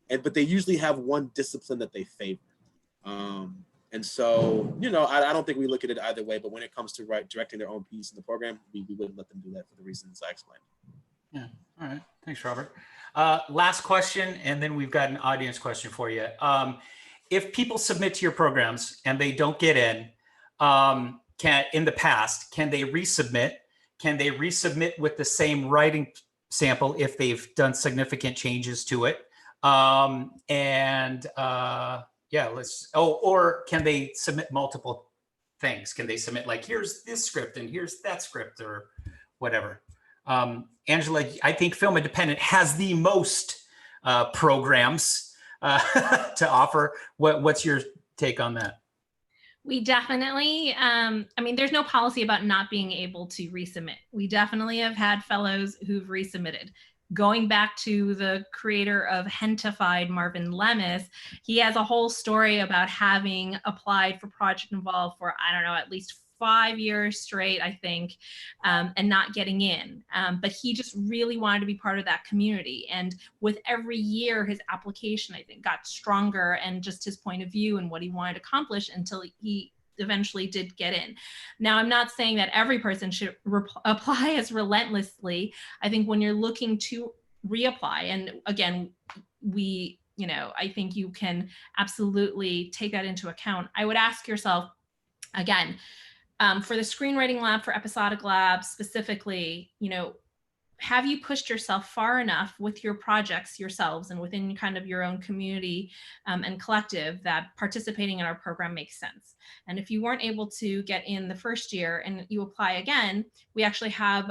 But they usually have one discipline that they favor. And so, I don't think we look at it either way. But when it comes to directing their own piece in the program, we wouldn't let them do that for the reasons I explained. Yeah. All right. Thanks, Robert. Last question, and then we've got an audience question for you. If people submit to your programs and they don't get in, in the past, can they resubmit? Can they resubmit with the same writing sample if they've done significant changes to it? Or can they submit multiple things? Can they submit like, here's this script and here's that script or whatever? Angela, I think Film Independent has the most programs to offer. What's your take on that? We definitely, there's no policy about not being able to resubmit. We definitely have had fellows who've resubmitted. Going back to the creator of Hentified, Marvin Lemus, he has a whole story about having applied for Project Involved for, at least 5 years straight, I think, and not getting in. But he just really wanted to be part of that community. And with every year, his application, I think, got stronger, and just his point of view and what he wanted to accomplish until he eventually did get in. Now, I'm not saying that every person should apply as relentlessly. I think when you're looking to reapply, and again, I think you can absolutely take that into account. I would ask yourself, again, for the screenwriting lab, for episodic labs specifically, have you pushed yourself far enough with your projects yourselves and within kind of your own community and collective that participating in our program makes sense? And if you weren't able to get in the first year and you apply again, we actually have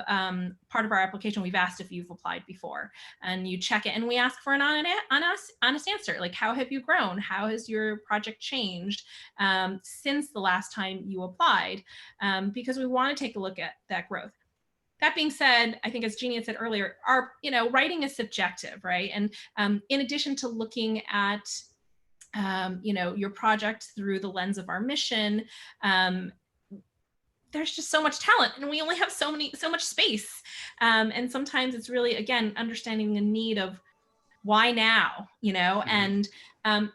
part of our application, we've asked if you've applied before, and you check it and we ask for an honest answer. Like, how have you grown? How has your project changed since the last time you applied? Because we want to take a look at that growth. That being said, I think as Jeanne had said earlier, our writing is subjective, right? And in addition to looking at your project through the lens of our mission, there's just so much talent, and we only have so much space. And sometimes it's really, again, understanding the need of why now, and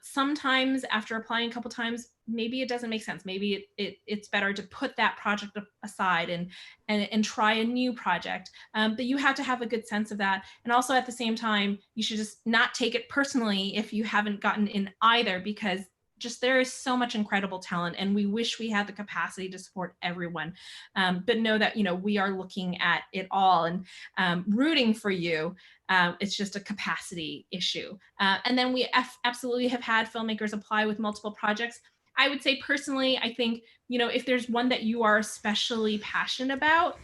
sometimes after applying a couple times, maybe it doesn't make sense. Maybe it's better to put that project aside and try a new project. But you have to have a good sense of that. And also at the same time, you should just not take it personally if you haven't gotten in either, because there is so much incredible talent, and we wish we had the capacity to support everyone. But know that, we are looking at it all and rooting for you. It's just a capacity issue. And then we absolutely have had filmmakers apply with multiple projects. I would say personally, I think, if there's one that you are especially passionate about,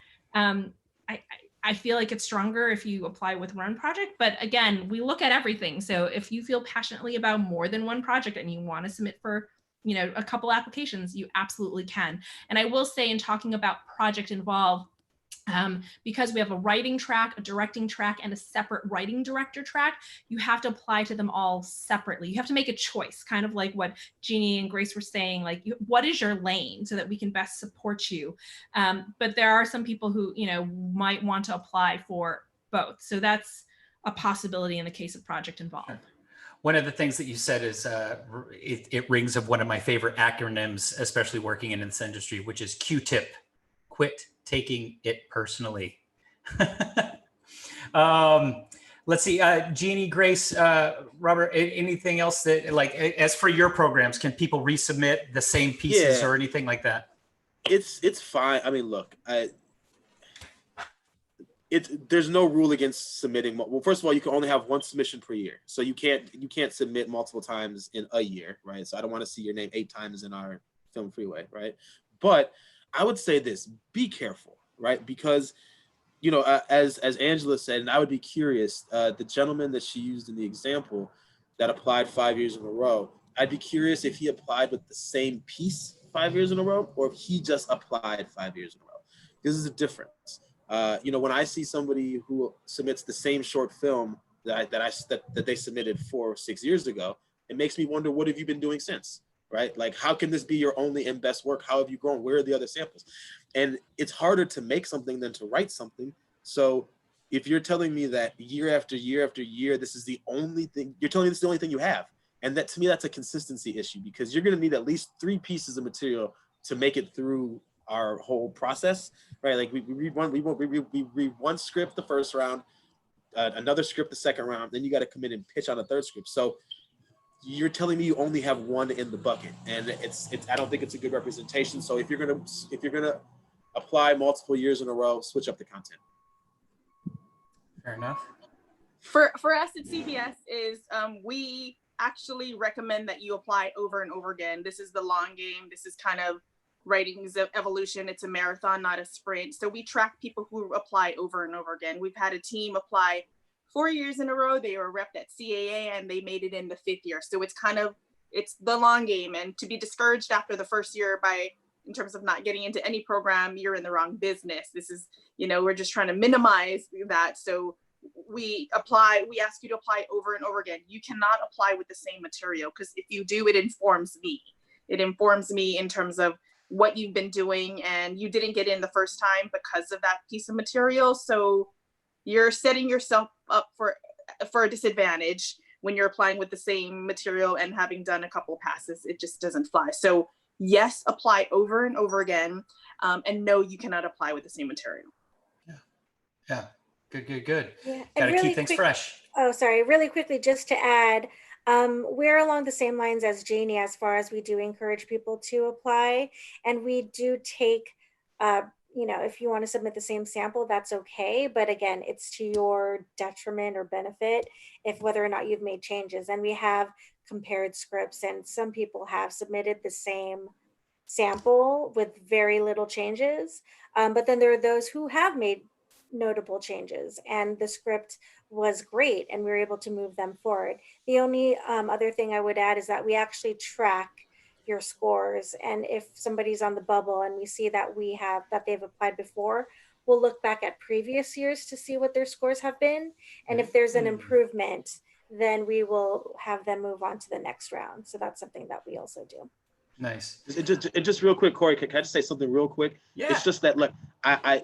I feel like it's stronger if you apply with one project, but again, we look at everything. So if you feel passionately about more than one project and you want to submit for, a couple applications, you absolutely can. And I will say, in talking about project involved, because we have a writing track, a directing track, and a separate writing director track, you have to apply to them all separately. You have to make a choice, kind of like what Jeannie and Grace were saying, like, what is your lane so that we can best support you? But there are some people who, might want to apply for both. So that's a possibility in the case of project involved. One of the things that you said is it rings of one of my favorite acronyms, especially working in this industry, which is Q-tip, quit taking it personally. Let's see, Jeannie, Grace, Robert, anything else that, like, as for your programs, can people resubmit the same pieces or anything like that? It's fine. I mean, look, there's no rule against submitting. Well, first of all, you can only have one submission per year, so you can't submit multiple times in a year, right? So I don't want to see your name 8 times in our film freeway, right? But I would say this: be careful, right? Because, as Angela said, and I would be curious, the gentleman that she used in the example that applied 5 years in a row, I'd be curious if he applied with the same piece 5 years in a row, or if he just applied 5 years in a row. This is a difference. When I see somebody who submits the same short film that they submitted 4 or 6 years ago, it makes me wonder, what have you been doing since? Right? Like, how can this be your only and best work? How have you grown? Where are the other samples? And it's harder to make something than to write something. So if you're telling me that year after year after year, this is the only thing, you're telling me this is the only thing you have. And that, to me, that's a consistency issue, because you're going to need at least 3 pieces of material to make it through our whole process, right? Like we read one script the first round, another script the second round, then you got to come in and pitch on a third script. So you're telling me you only have one in the bucket, and it's I don't think it's a good representation. So if you're gonna apply multiple years in a row, switch up the content. Fair enough. For us at CBS is we actually recommend that you apply over and over again. This is the long game. This is kind of writing's evolution. It's a marathon, not a sprint. So we track people who apply over and over again. We've had a team apply 4 years in a row. They were repped at CAA and they made it in the 5th year. So it's the long game, and to be discouraged after the first year in terms of not getting into any program, you're in the wrong business. This is, we're just trying to minimize that. So we ask you to apply over and over again. You cannot apply with the same material, because if you do, it informs me. It informs me in terms of what you've been doing, and you didn't get in the first time because of that piece of material. So you're setting yourself up for a disadvantage when you're applying with the same material and having done a couple of passes. It just doesn't fly. So yes, apply over and over again, and no, you cannot apply with the same material. Yeah. Good. Yeah, Got to really keep things fresh. Oh, sorry. Really quickly, just to add, we're along the same lines as Jeannie, as far as we do encourage people to apply, and we do take, if you want to submit the same sample, that's okay. But again, it's to your detriment or benefit if whether or not you've made changes. And we have compared scripts, and some people have submitted the same sample with very little changes. But then there are those who have made notable changes, and the script was great, and we were able to move them forward. The only other thing I would add is that we actually track your scores, and if somebody's on the bubble and we see that they've applied before, we'll look back at previous years to see what their scores have been, and if there's an improvement, then we will have them move on to the next round. So that's something that we also do. Nice. Just real quick, Cory, can I just say something real quick? Yeah. It's just that, look, I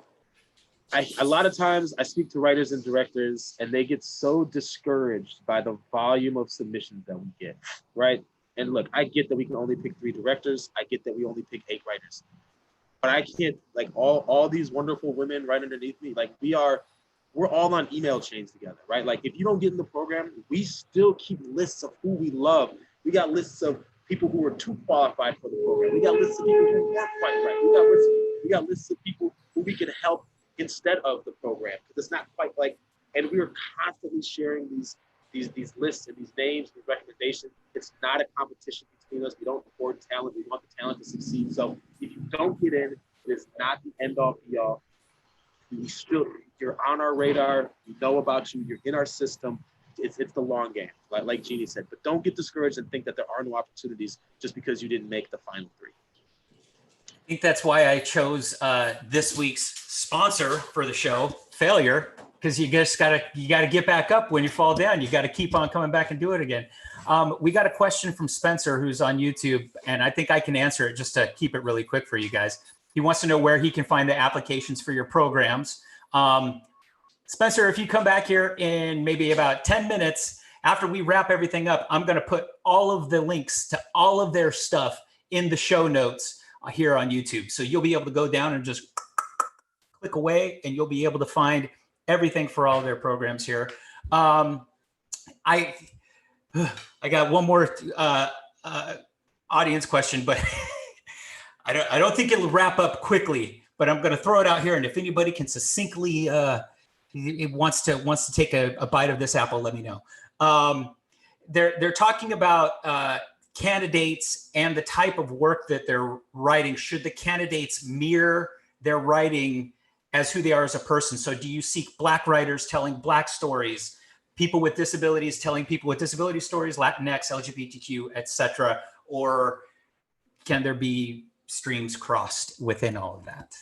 a lot of times I speak to writers and directors, and they get so discouraged by the volume of submissions that we get, right? And look, I get that we can only pick 3 directors. I get that we only pick 8 writers. But I can't, like, all these wonderful women right underneath me, like, we're all on email chains together, right? Like, if you don't get in the program, we still keep lists of who we love. We got lists of people who are too qualified for the program. We got lists of people who weren't quite right. We got lists of people who we can help instead of the program, because it's not quite like, and we are constantly sharing these lists and these names, these recommendations. It's not a competition between us. We don't hoard talent. We want the talent to succeed. So if you don't get in, it is not the end all be all. You're on our radar. We know about you. You're in our system. It's the long game, like Jeannie said. But don't get discouraged and think that there are no opportunities just because you didn't make the final three. I think that's why I chose this week's sponsor for the show, Failure, because you gotta get back up when you fall down. You got to keep on coming back and do it again. We got a question from Spencer, who's on YouTube, and I think I can answer it just to keep it really quick for you guys. He wants to know where he can find the applications for your programs. Spencer, if you come back here in maybe about 10 minutes after we wrap everything up, I'm going to put all of the links to all of their stuff in the show notes here on YouTube. So you'll be able to go down and just click away, and you'll be able to find everything for all of their programs here. I got one more audience question, but I don't think it'll wrap up quickly, but I'm going to throw it out here. And if anybody can succinctly wants to take a bite of this apple, let me know. They're talking about candidates and the type of work that they're writing. Should the candidates mirror their writing as who they are as a person? So do you seek Black writers telling Black stories, people with disabilities telling people with disability stories, Latinx, LGBTQ, etc., or can there be streams crossed within all of that?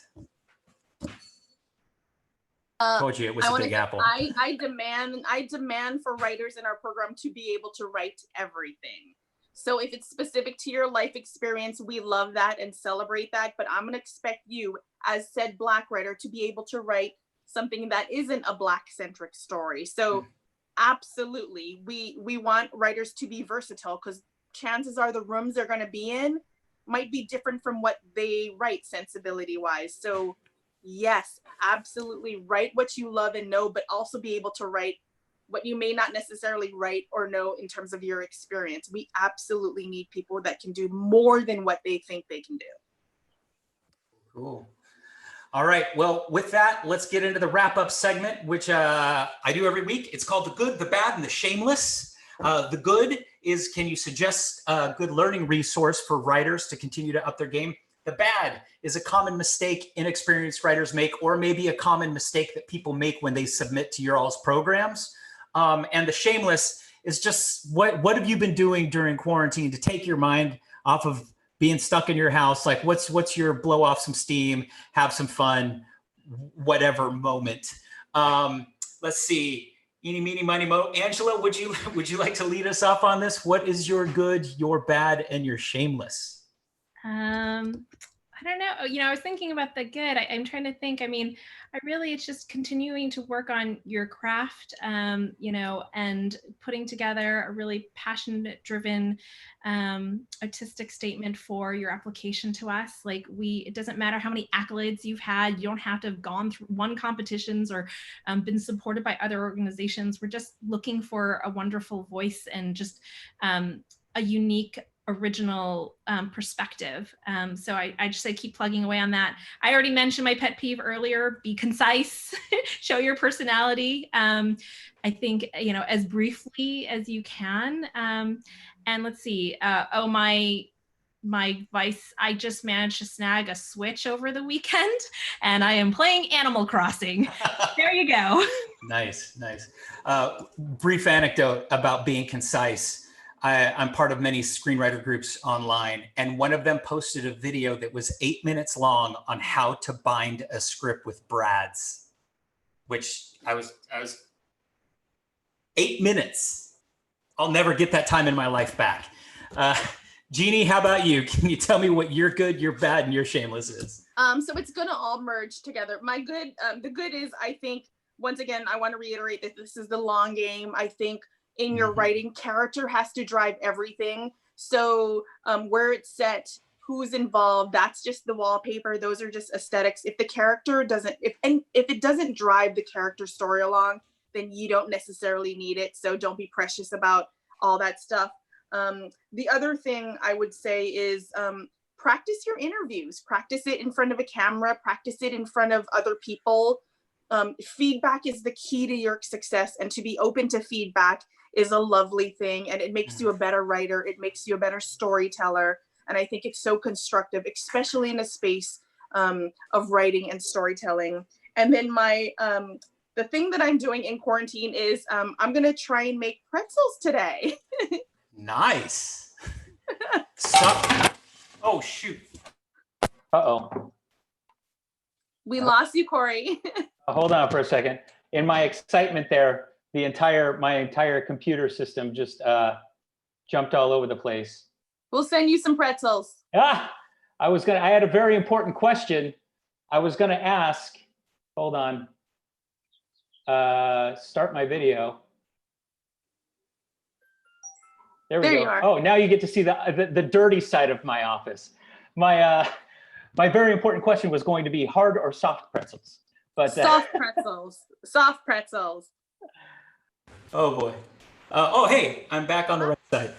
Told you it was a big apple. I demand for writers in our program to be able to write everything. So if it's specific to your life experience, we love that and celebrate that. But I'm going to expect you, as said Black writer, to be able to write something that isn't a Black-centric story. So absolutely, we want writers to be versatile, because chances are the rooms they're going to be in might be different from what they write sensibility-wise. So yes, absolutely, write what you love and know, but also be able to write what you may not necessarily write or know in terms of your experience. We absolutely need people that can do more than what they think they can do. Cool. All right. Well, with that, let's get into the wrap-up segment, which I do every week. It's called The Good, The Bad, and The Shameless. The good is, can you suggest a good learning resource for writers to continue to up their game? The bad is a common mistake inexperienced writers make, or maybe a common mistake that people make when they submit to your all's programs. And the shameless is just what have you been doing during quarantine to take your mind off of being stuck in your house? Like what's your blow off some steam, have some fun, whatever moment. Let's see. Eeny, meeny, miny, mo. Angela, would you like to lead us off on this? What is your good, your bad, and your shameless? I don't know. I was thinking about the good. I'm trying to think. I mean, it's just continuing to work on your craft, and putting together a really passion-driven, artistic statement for your application to us. Like it doesn't matter how many accolades you've had. You don't have to have gone through won competitions or been supported by other organizations. We're just looking for a wonderful voice and just a unique, original perspective. So I just say keep plugging away on that. I already mentioned my pet peeve earlier: be concise, show your personality. I think, as briefly as you can. And let's see, my vice, I just managed to snag a Switch over the weekend and I am playing Animal Crossing. There you go. Nice. Brief anecdote about being concise. I'm part of many screenwriter groups online, and one of them posted a video that was 8 minutes long on how to bind a script with brads, which I was 8 minutes. I'll never get that time in my life back. Jeannie, how about you? Can you tell me what your good, your bad, and your shameless is? So it's gonna all merge together. My good, the good is, I think, once again, I want to reiterate that this is the long game. I think in your writing, character has to drive everything. So where it's set, who's involved, that's just the wallpaper. Those are just aesthetics. If the character doesn't, if it doesn't drive the character story along, then you don't necessarily need it. So don't be precious about all that stuff. The other thing I would say is practice your interviews, practice it in front of a camera, practice it in front of other people. Feedback is the key to your success, and to be open to feedback is a lovely thing, and it makes you a better writer. It makes you a better storyteller. And I think it's so constructive, especially in a space of writing and storytelling. And then the thing that I'm doing in quarantine is I'm gonna try and make pretzels today. Nice. Oh, shoot. Uh-oh. We lost you, Cory. Hold on for a second. In my excitement there, my entire computer system just jumped all over the place. We'll send you some pretzels. I had a very important question I was gonna ask. Hold on. Start my video. There we There go. you are. Oh, now you get to see the dirty side of my office. My very important question was going to be hard or soft pretzels. But Soft pretzels. Soft pretzels. Oh boy. Oh, hey, I'm back on the right side.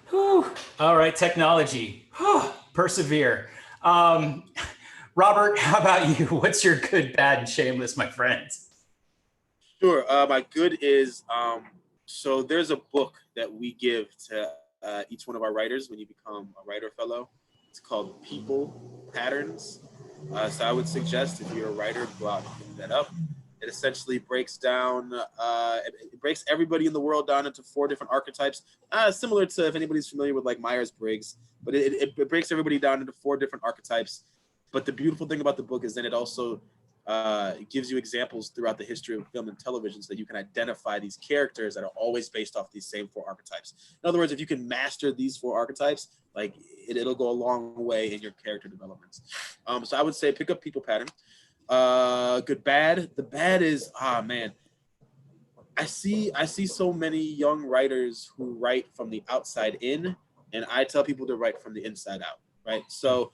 Whew. All right, technology. Whew. Persevere. Robert, how about you? What's your good, bad, and shameless, my friends? Sure. My good is, so there's a book that we give to each one of our writers when you become a writer fellow. It's called People Patterns. So I would suggest if you're a writer, go out and pick that up. It essentially breaks down, it breaks everybody in the world down into 4 different archetypes, similar to if anybody's familiar with like Myers-Briggs, but it breaks everybody down into 4 different archetypes. But the beautiful thing about the book is then it also gives you examples throughout the history of film and television so that you can identify these characters that are always based off these same 4 archetypes. In other words, if you can master these 4 archetypes, like it'll go a long way in your character developments. So I would say pick up People Pattern. Good, bad. The bad is, man, I see so many young writers who write from the outside in, and I tell people to write from the inside out, right? So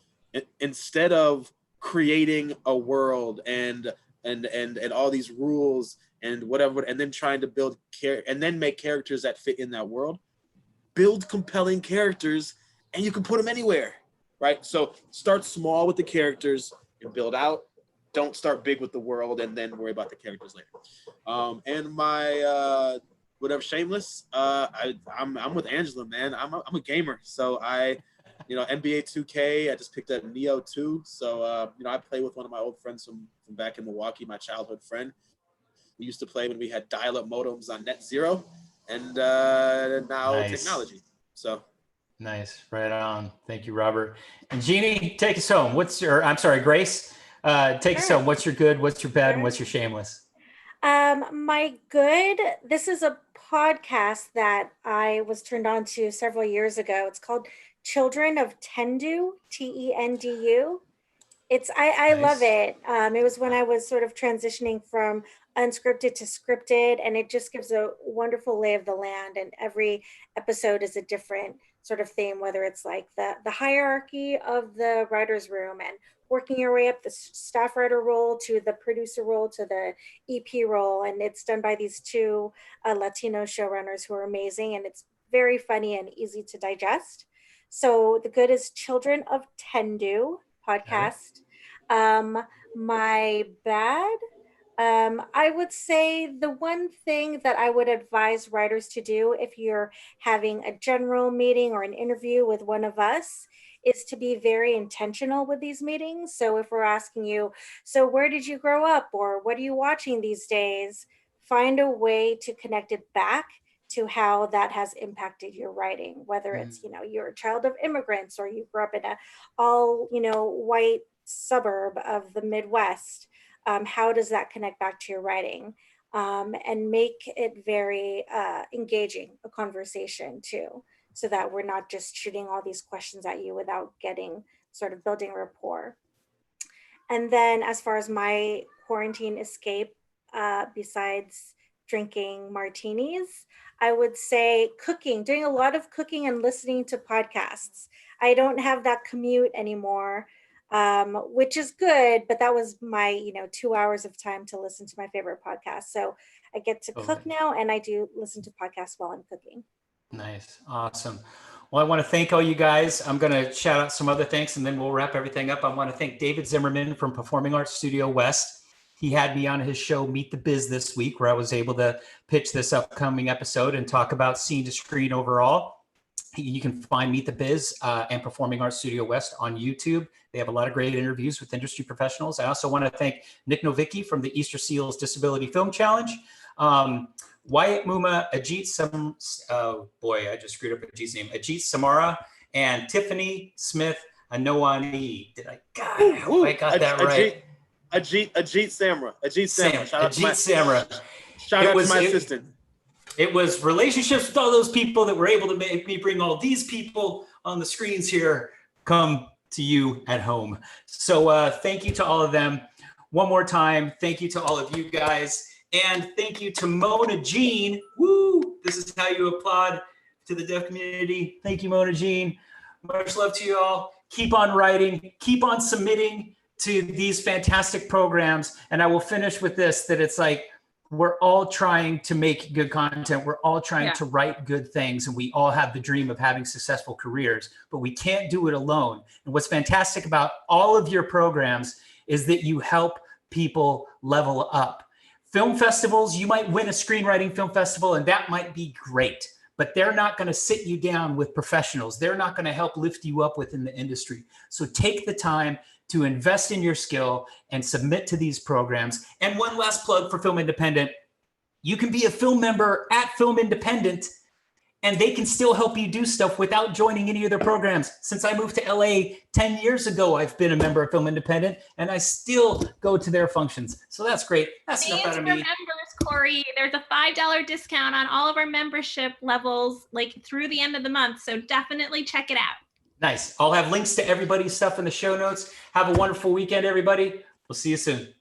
instead of creating a world and all these rules and whatever, and then trying to build and then make characters that fit in that world, build compelling characters, and you can put them anywhere, right? So start small with the characters and build out. Don't start big with the world and then worry about the characters later. And my whatever shameless, I'm with Angela, man. I'm a gamer, so NBA 2K. I just picked up Neo 2, so I play with one of my old friends from back in Milwaukee, my childhood friend. We used to play when we had dial-up modems on Net Zero, and now Nice. technology. So. Nice, right on. Thank you, Robert. And Jeannie, take us home. Grace, take us home. What's your good, what's your bad, and what's your shameless? My good, this is a podcast that I was turned on to several years ago. It's called Children of Tendu, Tendu. I Nice. love it. It was when I was sort of transitioning from unscripted to scripted, and it just gives a wonderful lay of the land. And every episode is a different sort of theme, whether it's like the hierarchy of the writer's room and working your way up the staff writer role to the producer role to the EP role. And it's done by these 2 Latino showrunners who are amazing. And it's very funny and easy to digest. So the good is Children of Tendu podcast. My bad, I would say the one thing that I would advise writers to do if you're having a general meeting or an interview with one of us is to be very intentional with these meetings. So if we're asking you, so where did you grow up, or what are you watching these days? Find a way to connect it back to how that has impacted your writing, whether it's, you're a child of immigrants or you grew up in a all, white suburb of the Midwest. How does that connect back to your writing? And make it very engaging, a conversation too, so that we're not just shooting all these questions at you without building rapport. And then as far as my quarantine escape, besides drinking martinis, I would say cooking, doing a lot of cooking and listening to podcasts. I don't have that commute anymore, which is good, but that was my, 2 hours of time to listen to my favorite podcast. So I get to cook now, and I do listen to podcasts while I'm cooking. Nice. Awesome. Well, I want to thank all you guys. I'm going to shout out some other thanks and then we'll wrap everything up. I want to thank David Zimmerman from Performing Arts Studio West. He had me on his show, Meet the Biz, this week, where I was able to pitch this upcoming episode and talk about scene to screen overall. You can find Meet the Biz and Performing Arts Studio West on YouTube. They have a lot of great interviews with industry professionals. I also want to thank Nic Novicki from the Easter Seals Disability Film Challenge. Wyatt, Muma, Ajit, I just screwed up Ajit's name. Ajit, Samra, and Tiffany Smith, Anoa'i. I hope I got that right. Ajit Samra. Shout out to Samra. Shout out to my assistant. It was relationships with all those people that were able to make me bring all these people on the screens here come to you at home. So thank you to all of them. One more time, thank you to all of you guys. And thank you to Mona Jean. Woo! This is how you applaud to the deaf community. Thank you, Mona Jean. Much love to you all. Keep on writing. Keep on submitting to these fantastic programs. And I will finish with this, that it's like, we're all trying to make good content. We're all trying to write good things. And we all have the dream of having successful careers, but we can't do it alone. And what's fantastic about all of your programs is that you help people level up. Film festivals, you might win a screenwriting film festival and that might be great, but they're not going to sit you down with professionals. They're not going to help lift you up within the industry. So take the time to invest in your skill and submit to these programs. And one last plug for Film Independent. You can be a film member at Film Independent and they can still help you do stuff without joining any of their programs. Since I moved to LA 10 years ago, I've been a member of Film Independent and I still go to their functions. So that's great. That's enough out of me. Members, Cory, there's a $5 discount on all of our membership levels, like through the end of the month. So definitely check it out. Nice. I'll have links to everybody's stuff in the show notes. Have a wonderful weekend, everybody. We'll see you soon.